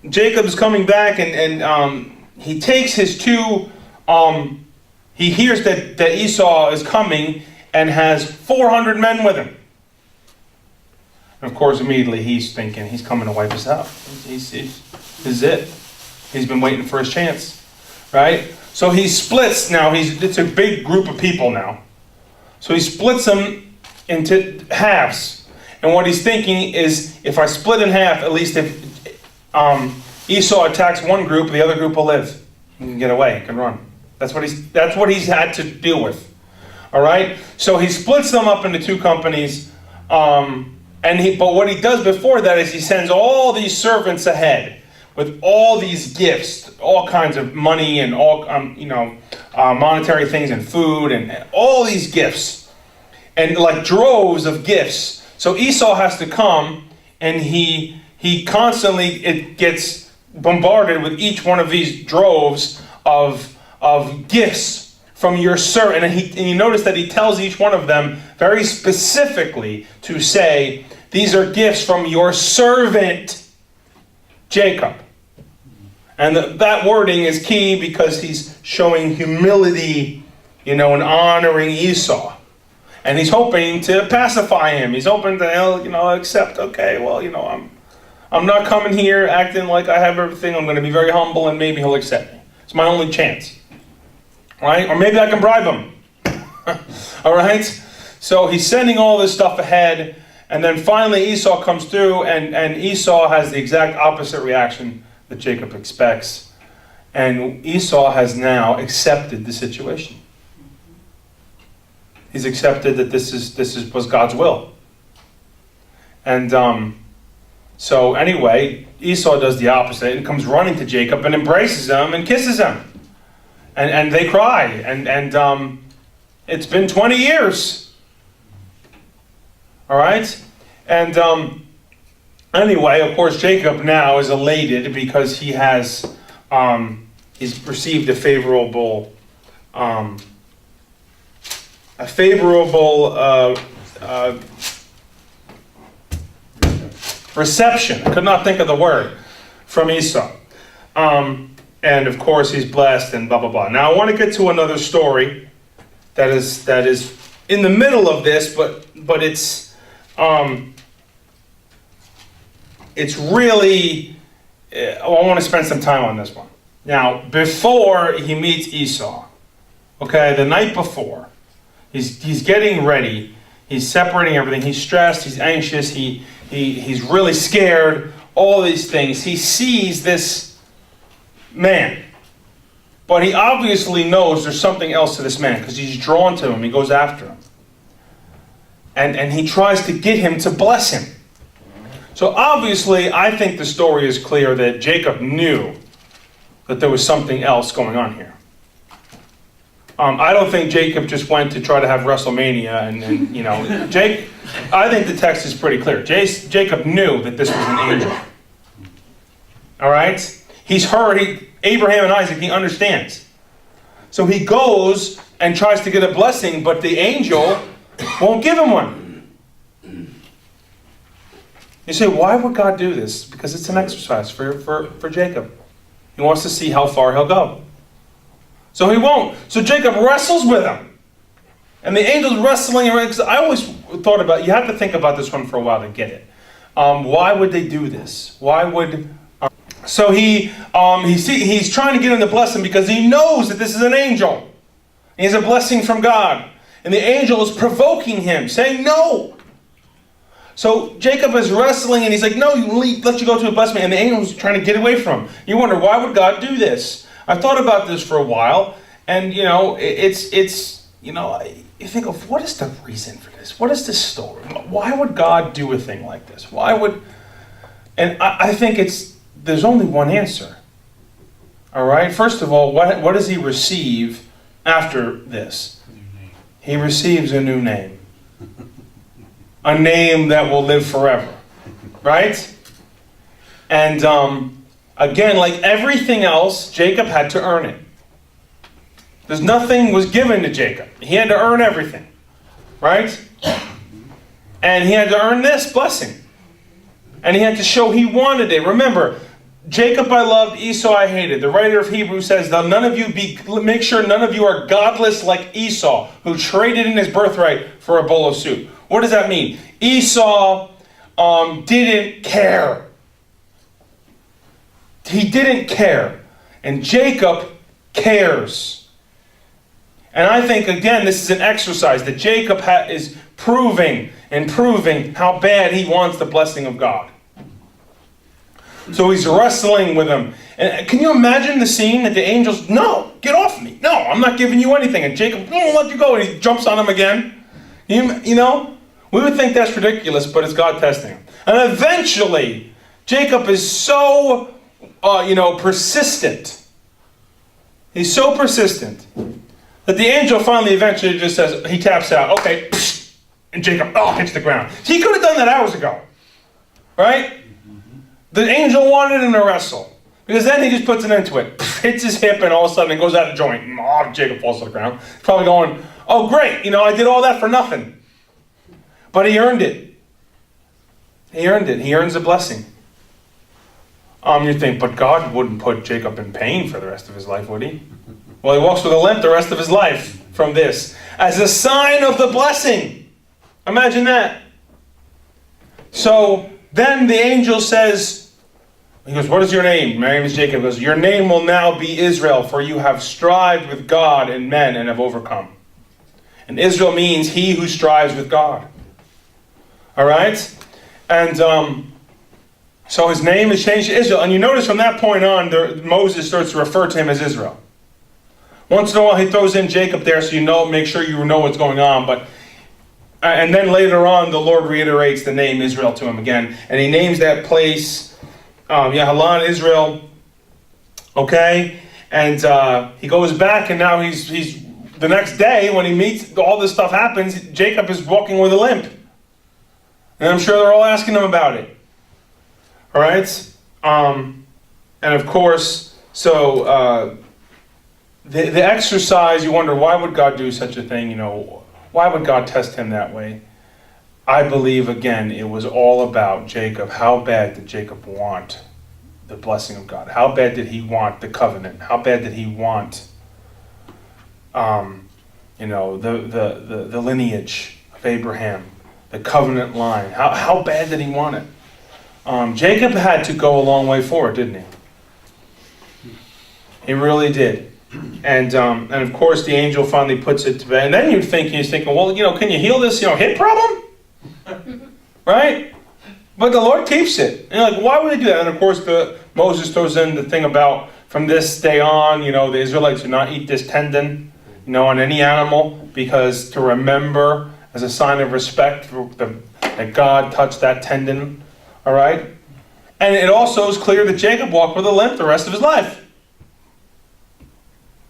Jacob's coming back, and he takes his two, he hears that Esau is coming and has 400 men with him. And of course, immediately he's thinking he's coming to wipe us out. This is it. He's been waiting for his chance. Right? So he splits now. It's a big group of people now. So he splits them into halves. And what he's thinking is, if I split in half, at least if Esau attacks one group, the other group will live. He can get away, he can run. That's what he's had to deal with. All right? So he splits them up into two companies. But what he does before that is he sends all these servants ahead with all these gifts, all kinds of money and all monetary things and food and all these gifts, and like droves of gifts. So Esau has to come, and he constantly gets bombarded with each one of these droves of gifts from your servant. And you notice that he tells each one of them very specifically to say, these are gifts from your servant Jacob. And that wording is key, because he's showing humility, and honoring Esau. And he's hoping to pacify him. He's hoping to, accept, okay, well, I'm not coming here acting like I have everything. I'm going to be very humble, and maybe he'll accept me. It's my only chance. Right? Or maybe I can bribe him. All right? So he's sending all this stuff ahead. And then finally Esau comes through, and Esau has the exact opposite reaction that Jacob expects. And Esau has now accepted the situation. He's accepted that this was God's will. And so anyway, Esau does the opposite and comes running to Jacob and embraces him and kisses him. And they cry. And it's been 20 years. All right? And anyway, of course, Jacob now is elated because he has he's received a favorable reception. I could not think of the word from Esau. And of course he's blessed and blah, blah, blah. Now I want to get to another story that is in the middle of this, but it's really, I want to spend some time on this one. Now, before he meets Esau, okay, the night before, he's getting ready, he's separating everything, he's stressed, he's anxious, he's really scared, all these things. He sees this man, but he obviously knows there's something else to this man, because he's drawn to him, he goes after him. And he tries to get him to bless him. So obviously, I think the story is clear that Jacob knew that there was something else going on here. I don't think Jacob just went to try to have WrestleMania and you know, I think the text is pretty clear. Jacob knew that this was an angel. All right? He's heard, Abraham and Isaac, he understands. So he goes and tries to get a blessing, but the angel won't give him one. You say, why would God do this? Because it's an exercise for Jacob. He wants to see how far he'll go. So he won't. So Jacob wrestles with him. And the angel's wrestling around. Because I always thought about, you have to think about this one for a while to get it. Why would they do this? Why would... So he's trying to get him to bless him because he knows that this is an angel. He has a blessing from God. And the angel is provoking him, saying no. So Jacob is wrestling and he's like, no, let you go to a blessing. And the angel's trying to get away from him. You wonder, why would God do this? I've thought about this for a while. And, you know, you think of, what is the reason for this? What is this story? Why would God do a thing like this? And I think there's only one answer. All right? First of all, what does he receive after this? He receives a new name. A name that will live forever. Right? And again, like everything else, Jacob had to earn it. Nothing was given to Jacob. He had to earn everything. Right? And he had to earn this blessing. And he had to show he wanted it. Remember, Jacob I loved, Esau I hated. The writer of Hebrews says, make sure none of you are godless like Esau, who traded in his birthright for a bowl of soup. What does that mean? Esau didn't care. He didn't care. And Jacob cares. And I think, again, this is an exercise that Jacob is proving how bad he wants the blessing of God. So he's wrestling with him. And can you imagine the scene that the angels, no, get off me. No, I'm not giving you anything. And Jacob, won't let you go. And he jumps on him again. You know, we would think that's ridiculous, but it's God testing him. And eventually, Jacob is so, persistent. He's so persistent that the angel finally eventually just says, he taps out, okay, and Jacob, hits the ground. He could have done that hours ago, right? The angel wanted him to wrestle, because then he just puts an end to it. Hits his hip, and all of a sudden it goes out of joint. Jacob falls to the ground. He's probably going, oh great, I did all that for nothing. But he earned it. He earned it. He earns a blessing. You think, but God wouldn't put Jacob in pain for the rest of his life, would he? Well, he walks with a limp the rest of his life from this, as a sign of the blessing. Imagine that. So then the angel says, he goes, what is your name? My name is Jacob. He goes, your name will now be Israel, for you have strived with God and men and have overcome. And Israel means he who strives with God. All right? And so his name is changed to Israel. And you notice from that point on, Moses starts to refer to him as Israel. Once in a while, he throws in Jacob there so make sure you know what's going on. And then later on, the Lord reiterates the name Israel to him again. And he names that place Yahalan, Israel. Okay? And he goes back, and now he's the next day when he meets, all this stuff happens, Jacob is walking with a limp. And I'm sure they're all asking him about it. All right? And of course, so the exercise, you wonder, why would God do such a thing? Why would God test him that way? I believe, again, it was all about Jacob. How bad did Jacob want the blessing of God? How bad did he want the covenant? How bad did he want, the lineage of Abraham, the covenant line? How bad did he want it? Jacob had to go a long way for it, didn't he? He really did. And of course, the angel finally puts it to bed. And then he's thinking, well, can you heal this, hip problem? Right? But the Lord keeps it. And you're like, why would he do that? And of course, Moses throws in the thing about from this day on, the Israelites do not eat this tendon, on any animal, because to remember as a sign of respect that God touched that tendon. All right? And it also is clear that Jacob walked with a limp the rest of his life.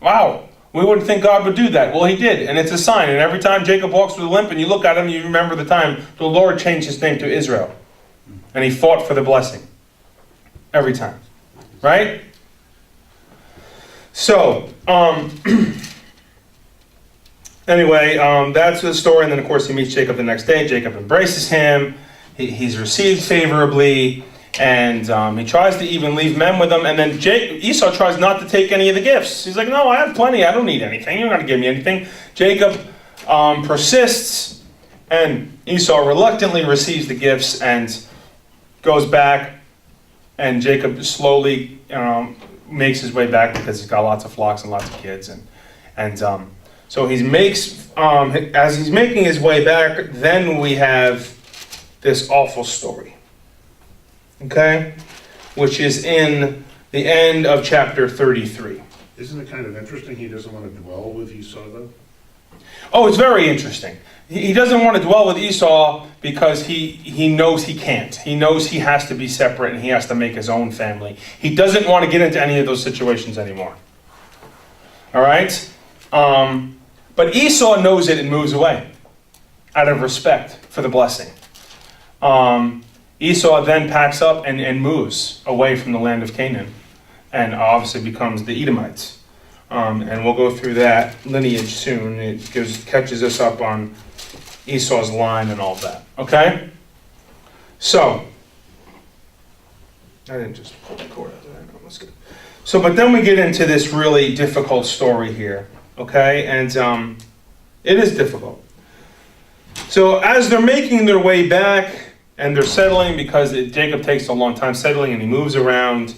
Wow. We wouldn't think God would do that. Well, he did, and it's a sign. And every time Jacob walks with a limp and you look at him, you remember the time the Lord changed his name to Israel. And he fought for the blessing. Every time. Right? So, anyway, that's the story. And then, of course, he meets Jacob the next day. Jacob embraces him. He's received favorably. And he tries to even leave men with him. And then Esau tries not to take any of the gifts. He's like, no, I have plenty. I don't need anything. You're not going to give me anything. Jacob persists. And Esau reluctantly receives the gifts and goes back. And Jacob slowly makes his way back because he's got lots of flocks and lots of kids. And so as he's making his way back, then we have this awful story. Okay? Which is in the end of chapter 33. Isn't it kind of interesting he doesn't want to dwell with Esau, though? Oh, it's very interesting. He doesn't want to dwell with Esau because he knows he can't. He knows he has to be separate and he has to make his own family. He doesn't want to get into any of those situations anymore. All right? But Esau knows it and moves away out of respect for the blessing. Esau then packs up and moves away from the land of Canaan and obviously becomes the Edomites. And we'll go through that lineage soon. It catches us up on Esau's line and all that. Okay? So, I didn't just pull the cord out of that. No, that's good. So, but then we get into this really difficult story here. Okay? And it is difficult. So, as they're making their way back, and they're settling because Jacob takes a long time settling and he moves around.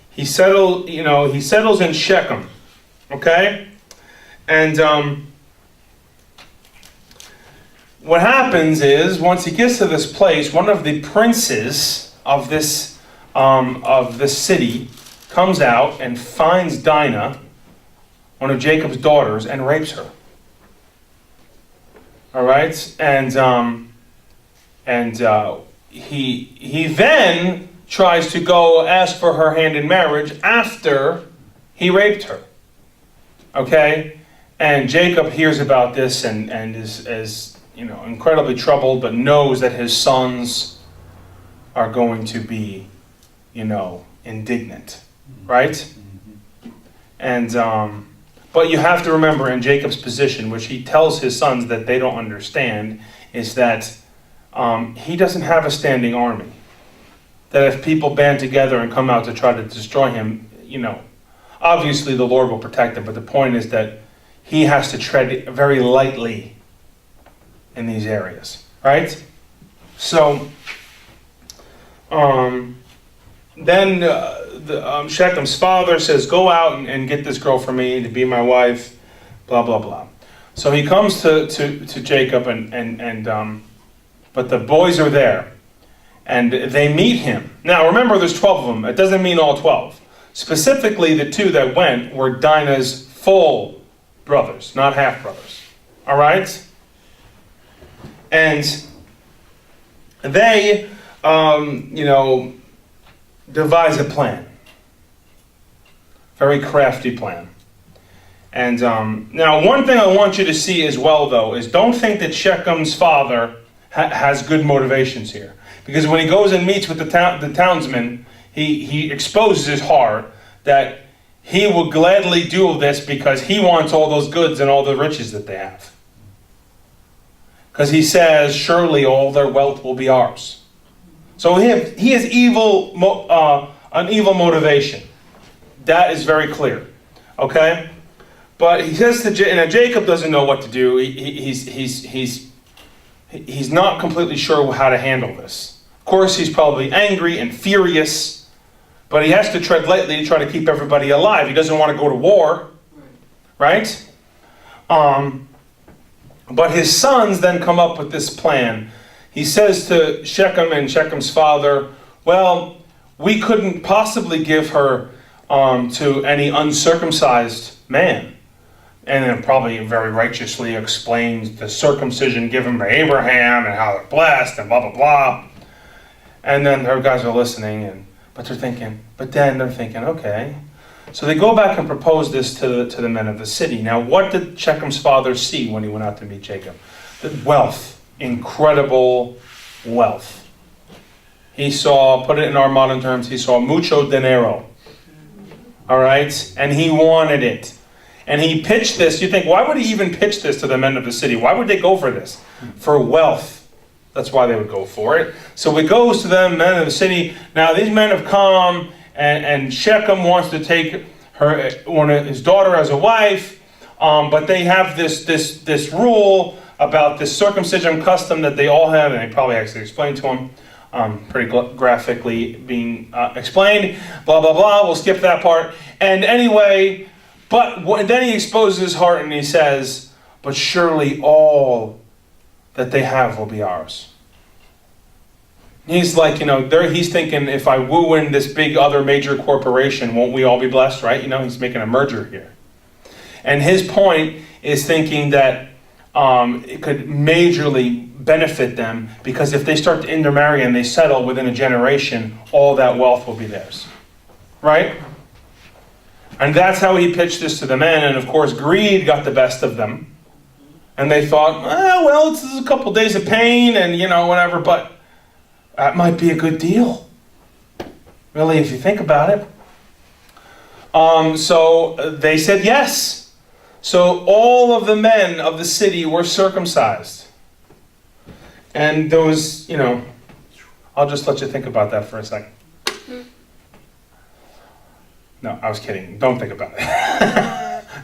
He settles in Shechem. Okay? And what happens is, once he gets to this place, one of the princes of this city comes out and finds Dinah, one of Jacob's daughters, and rapes her. All right? And he then tries to go ask for her hand in marriage after he raped her. Okay? And Jacob hears about this and is incredibly troubled, but knows that his sons are going to be, indignant. Right? And but you have to remember, in Jacob's position, which he tells his sons that they don't understand, is that he doesn't have a standing army. That if people band together and come out to try to destroy him, obviously the Lord will protect him, but the point is that he has to tread very lightly in these areas, right? So, then Shechem's father says, go out and get this girl for me to be my wife, blah, blah, blah. So he comes to Jacob but the boys are there, and they meet him. Now, remember, there's 12 of them. It doesn't mean all 12. Specifically, the two that went were Dinah's full brothers, not half-brothers. All right? And they, devise a plan. Very crafty plan. And now, one thing I want you to see as well, though, is don't think that Shechem's father has good motivations here. Because when he goes and meets with the townsmen, he exposes his heart that he will gladly do this because he wants all those goods and all the riches that they have. Because he says, surely all their wealth will be ours. So he has an evil motivation. That is very clear. Okay? But he says to Jacob doesn't know what to do. He's not completely sure how to handle this. Of course, he's probably angry and furious, but he has to tread lightly to try to keep everybody alive. He doesn't want to go to war, right? But his sons then come up with this plan. He says to Shechem and Shechem's father, well, we couldn't possibly give her to any uncircumcised man. And then probably very righteously explains the circumcision given by Abraham and how they're blessed and blah, blah, blah. And then their guys are listening, but then they're thinking, okay. So they go back and propose this to the men of the city. Now, what did Shechem's father see when he went out to meet Jacob? The wealth, incredible wealth. He saw, put it in our modern terms, he saw mucho dinero. All right? And he wanted it. And he pitched this. You think, why would he even pitch this to the men of the city? Why would they go for this? For wealth. That's why they would go for it. So it goes to them, men of the city. Now, these men have come, and Shechem wants to take his daughter as a wife, but they have this rule about this circumcision custom that they all have, and they probably actually explained to him, pretty graphically being explained. Blah, blah, blah. We'll skip that part. And anyway, then he exposes his heart and he says, but surely all that they have will be ours. He's like, he's thinking, if I woo in this big other major corporation, won't we all be blessed, right? He's making a merger here. And his point is thinking that it could majorly benefit them, because if they start to intermarry and they settle within a generation, all that wealth will be theirs. Right? And that's how he pitched this to the men. And of course, greed got the best of them. And they thought, it's a couple days of pain and, whatever, but that might be a good deal. Really, if you think about it. So they said yes. So all of the men of the city were circumcised. And there was, I'll just let you think about that for a second. No, I was kidding. Don't think about it.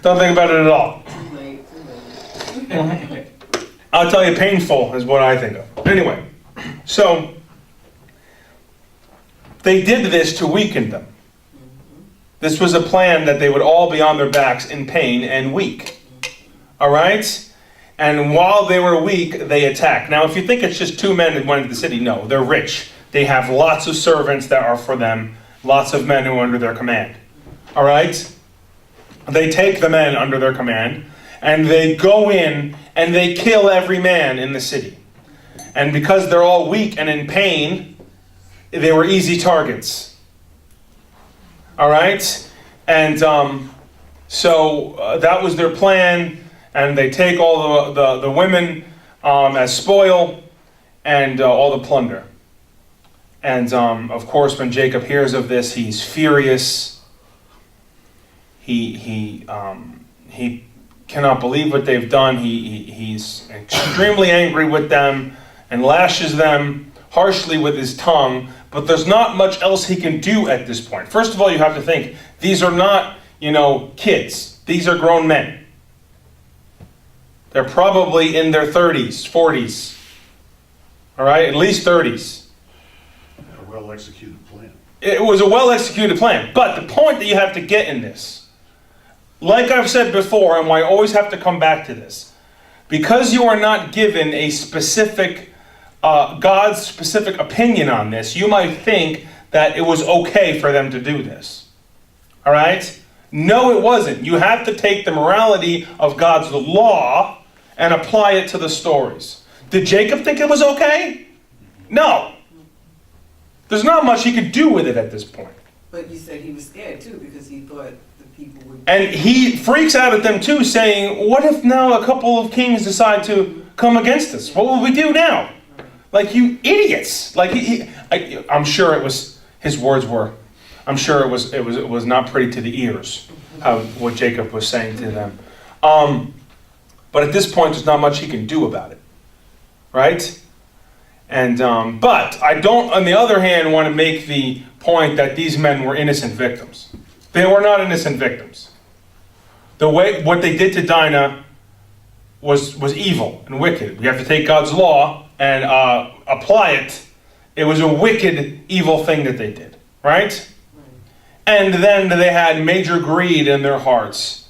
Don't think about it at all. Too late. I'll tell you, painful is what I think of. Anyway, so they did this to weaken them. This was a plan that they would all be on their backs in pain and weak. All right? And while they were weak, they attacked. Now, if you think it's just two men that went into the city, no, they're rich. They have lots of servants that are for them, lots of men who are under their command. All right? They take the men under their command, and they go in and they kill every man in the city. And because they're all weak and in pain, they were easy targets. All right? And so that was their plan. And they take all the women as spoil and all the plunder. And of course, when Jacob hears of this, he's furious. He cannot believe what they've done. He's extremely angry with them and lashes them harshly with his tongue. But there's not much else he can do at this point. First of all, you have to think, these are not, kids. These are grown men. They're probably in their 30s, 40s. All right, at least 30s. A well-executed plan. It was a well-executed plan. But the point that you have to get in this, like I've said before, and why I always have to come back to this, because you are not given a specific, God's specific opinion on this, you might think that it was okay for them to do this. All right? No, it wasn't. You have to take the morality of God's law and apply it to the stories. Did Jacob think it was okay? No. There's not much he could do with it at this point. But you said he was scared too, because he thought the people would... And he freaks out at them too, saying, what if now a couple of kings decide to come against us? What will we do now? Like, you idiots. Like, I'm sure it was, his words were, I'm sure it was not pretty to the ears of what Jacob was saying to them. But at this point, there's not much he can do about it. right? And but I don't, on the other hand, want to make the point that these men were innocent victims. They were not innocent victims. What they did to Dinah was evil and wicked. We have to take God's law and apply it. It was a wicked, evil thing that they did, right? And then they had major greed in their hearts.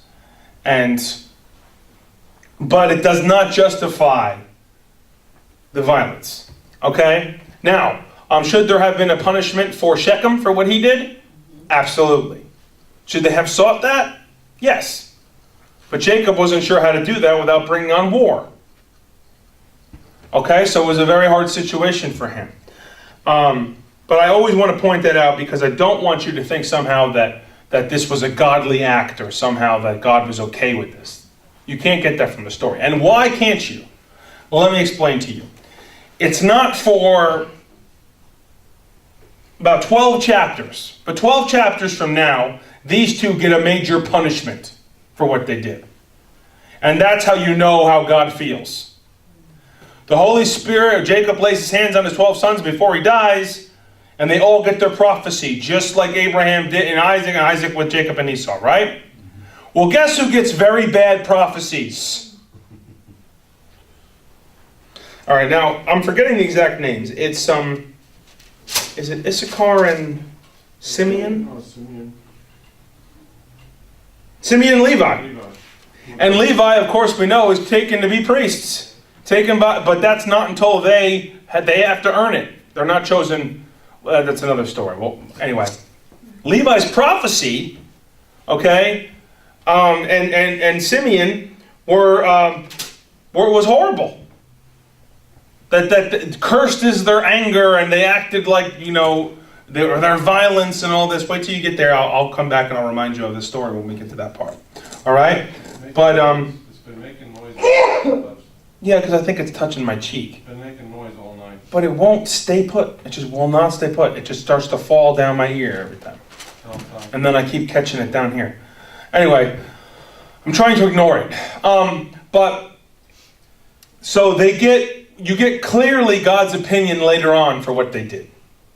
But it does not justify the violence. Okay? Now, should there have been a punishment for Shechem for what he did? Absolutely. Should they have sought that? Yes. But Jacob wasn't sure how to do that without bringing on war. Okay, so it was a very hard situation for him. But I always want to point that out because I don't want you to think somehow that this was a godly act or somehow that God was okay with this. You can't get that from the story. And why can't you? Well, let me explain to you. It's not for about 12 chapters. But 12 chapters from now, these two get a major punishment for what they did. And that's how you know how God feels. The Holy Spirit, Jacob lays his hands on his 12 sons before he dies, and they all get their prophecy, just like Abraham did in Isaac, and Isaac with Jacob and Esau, right? Well, guess who gets very bad prophecies? All right, now, I'm forgetting the exact names. It's, is it Issachar and Simeon? Oh, Simeon. Simeon and Levi. Levi. And Levi, of course, we know, is taken to be priests. But that's not until they have to earn it. They're not chosen. That's another story. Well, anyway, Levi's prophecy, okay, and Simeon was horrible. That cursed is their anger, and they acted like their violence and all this. Wait till you get there. I'll come back and I'll remind you of the story when we get to that part. All right, but It's been making noise. yeah, because I think it's touching my cheek. It's been making noise all night. But it won't stay put. It just will not stay put. It just starts to fall down my ear every time. And then I keep catching it down here. Anyway, I'm trying to ignore it. But so you get clearly God's opinion later on for what they did.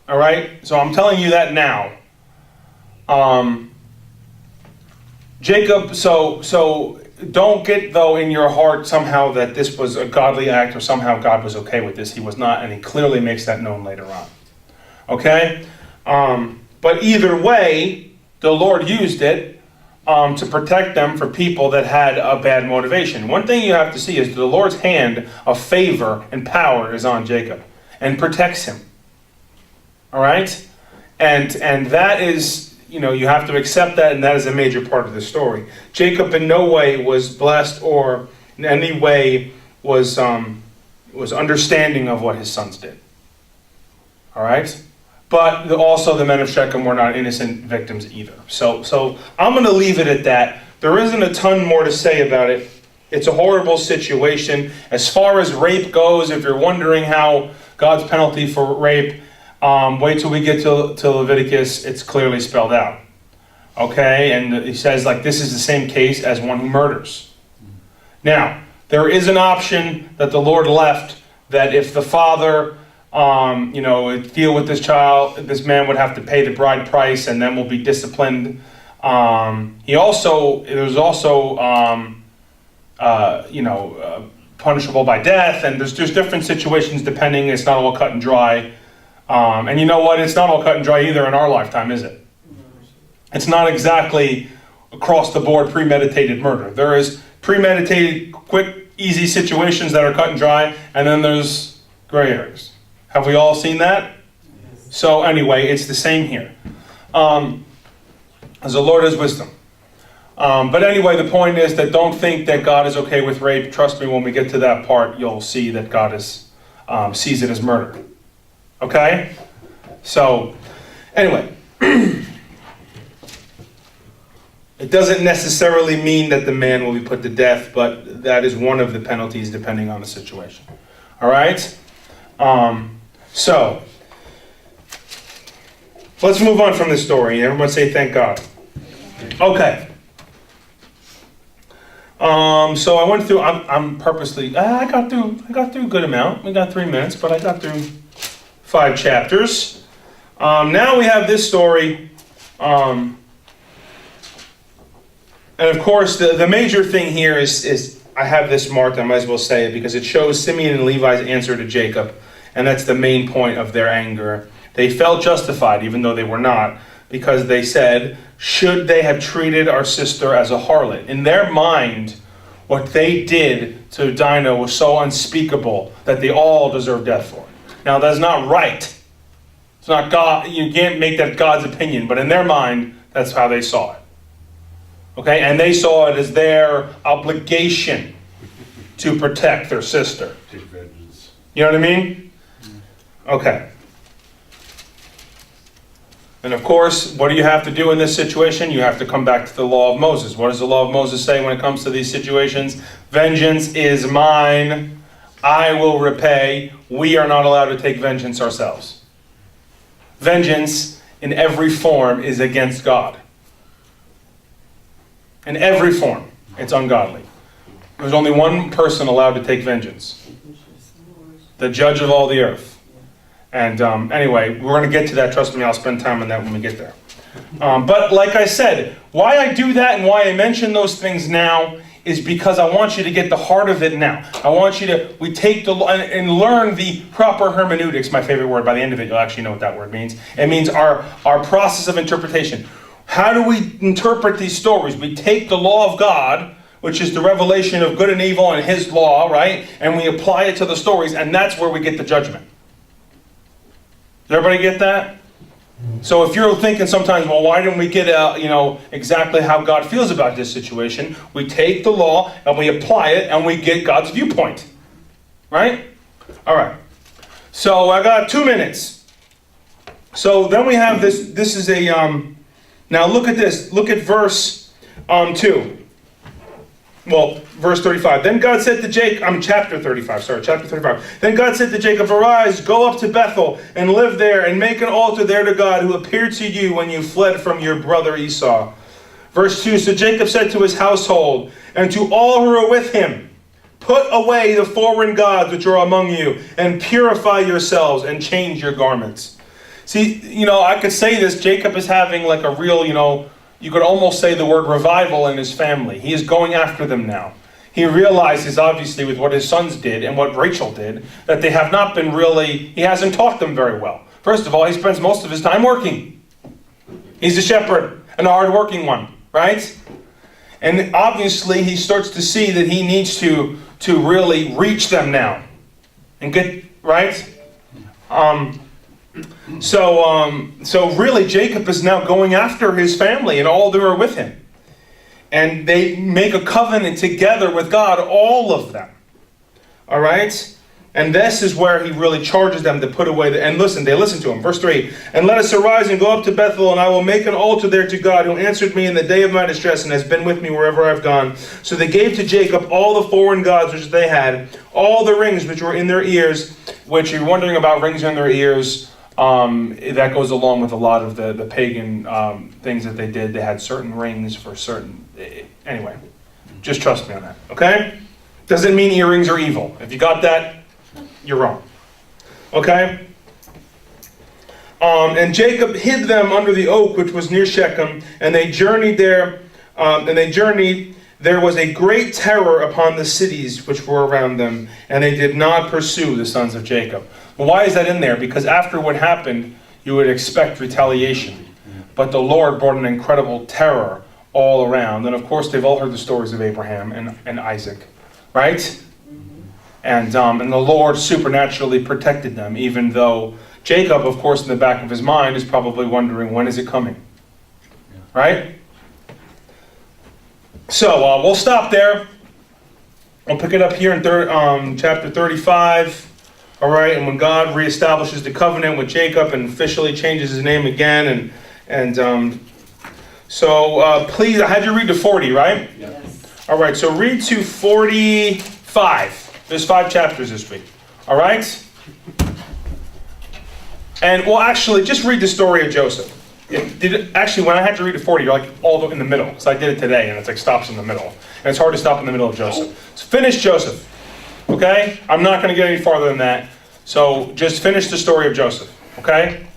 All right? So I'm telling you that now. Jacob, so don't get, though, in your heart somehow that this was a godly act or somehow God was okay with this. He was not, and he clearly makes that known later on. Okay? But either way, the Lord used it to protect them for people that had a bad motivation. One thing you have to see is the Lord's hand of favor and power is on Jacob and protects him. All right? And that is... you have to accept that, and that is a major part of the story. Jacob in no way was blessed or in any way was understanding of what his sons did. All right? But also the men of Shechem were not innocent victims either. So I'm going to leave it at that. There isn't a ton more to say about it. It's a horrible situation. As far as rape goes, if you're wondering how God's penalty for rape, wait till we get to Leviticus. It's clearly spelled out. Okay? And he says, this is the same case as one who murders. Now, there is an option that the Lord left that if the father, deal with this child, this man would have to pay the bride price and then will be disciplined. There's also punishable by death, and there's different situations depending. It's not all cut and dry. And you know what? It's not all cut and dry either in our lifetime, is it? It's not exactly across the board premeditated murder. There is premeditated, quick, easy situations that are cut and dry, and then there's gray areas. Have we all seen that? Yes. So anyway, it's the same here. As the Lord has wisdom. But anyway, the point is that don't think that God is okay with rape. Trust me, when we get to that part, you'll see that God sees it as murder. Okay? So, anyway. It doesn't necessarily mean that the man will be put to death, but that is one of the penalties depending on the situation. All right? So, let's move on from this story. Everyone say thank God. Okay. So I went through. I'm purposely. I got through a good amount. We got 3 minutes, but I got through 5 chapters. Now we have this story. And of course, the major thing here is I have this marked. I might as well say it because it shows Simeon and Levi's answer to Jacob, and that's the main point of their anger. They felt justified, even though they were not, because they said, should they have treated our sister as a harlot? In their mind, what they did to Dinah was so unspeakable that they all deserve death for it. Now, that's not right. It's not God. You can't make that God's opinion, but in their mind, that's how they saw it. Okay? And they saw it as their obligation to protect their sister. Take vengeance. You know what I mean? Okay. And of course, what do you have to do in this situation? You have to come back to the law of Moses. What does the law of Moses say when it comes to these situations? Vengeance is mine. I will repay. We are not allowed to take vengeance ourselves. Vengeance in every form is against God. In every form, it's ungodly. There's only one person allowed to take vengeance. The judge of all the earth. And anyway, we're going to get to that. Trust me, I'll spend time on that when we get there. But like I said, why I do that and why I mention those things now is because I want you to get the heart of it now. I want you to, we take the, and learn the proper hermeneutics, my favorite word. By the end of it, you'll actually know what that word means. It means our process of interpretation. How do we interpret these stories? We take the law of God, which is the revelation of good and evil and His law, right? And we apply it to the stories, and that's where we get the judgment. Does everybody get that? So if you're thinking sometimes, well, why didn't we get exactly how God feels about this situation? We take the law and we apply it and we get God's viewpoint. Right? All right. So I got 2 minutes. So then we have this. This is a, now look at this. Look at verse 2. Well, verse 35. Then God said to Jacob, chapter 35. Then God said to Jacob, arise, go up to Bethel, and live there, and make an altar there to God, who appeared to you when you fled from your brother Esau. Verse 2, so Jacob said to his household, and to all who are with him, put away the foreign gods which are among you, and purify yourselves, and change your garments. See, I could say this, Jacob is having like a real, you could almost say the word revival in his family. He is going after them now. He realizes, obviously, with what his sons did and what Rachel did, that they have not been he hasn't taught them very well. First of all, he spends most of his time working. He's a shepherd, and a hard-working one, right? And obviously, he starts to see that he needs to really reach them now. And get, right? So really, Jacob is now going after his family and all that are with him. And they make a covenant together with God, all of them. All right? And this is where he really charges them to put away and listen, they listen to him. Verse 3, and let us arise and go up to Bethel, and I will make an altar there to God, who answered me in the day of my distress and has been with me wherever I've gone. So they gave to Jacob all the foreign gods which they had, all the rings which were in their ears, which you're wondering about rings in their ears. That goes along with a lot of the pagan things that they did. They had certain rings for certain... Anyway, just trust me on that, okay? Doesn't mean earrings are evil. If you got that, you're wrong. Okay? And Jacob hid them under the oak which was near Shechem, and they journeyed there, there was a great terror upon the cities which were around them, and they did not pursue the sons of Jacob. Well, why is that in there? Because after what happened, you would expect retaliation. But the Lord brought an incredible terror all around. And of course, they've all heard the stories of Abraham and Isaac, right? And the Lord supernaturally protected them, even though Jacob, of course, in the back of his mind, is probably wondering, when is it coming? Right? So, we'll stop there. We'll pick it up here in chapter 35. All right, and when God reestablishes the covenant with Jacob and officially changes his name again, so please, I had you read to 40, right? Yes. All right, so read to 45. There's 5 chapters this week. All right? And, well, actually, just read the story of Joseph. Actually, when I had to read to 40, you're like all in the middle. So I did it today, and it's like stops in the middle. And it's hard to stop in the middle of Joseph. So finish Joseph. Okay? I'm not going to get any farther than that. So just finish the story of Joseph. Okay?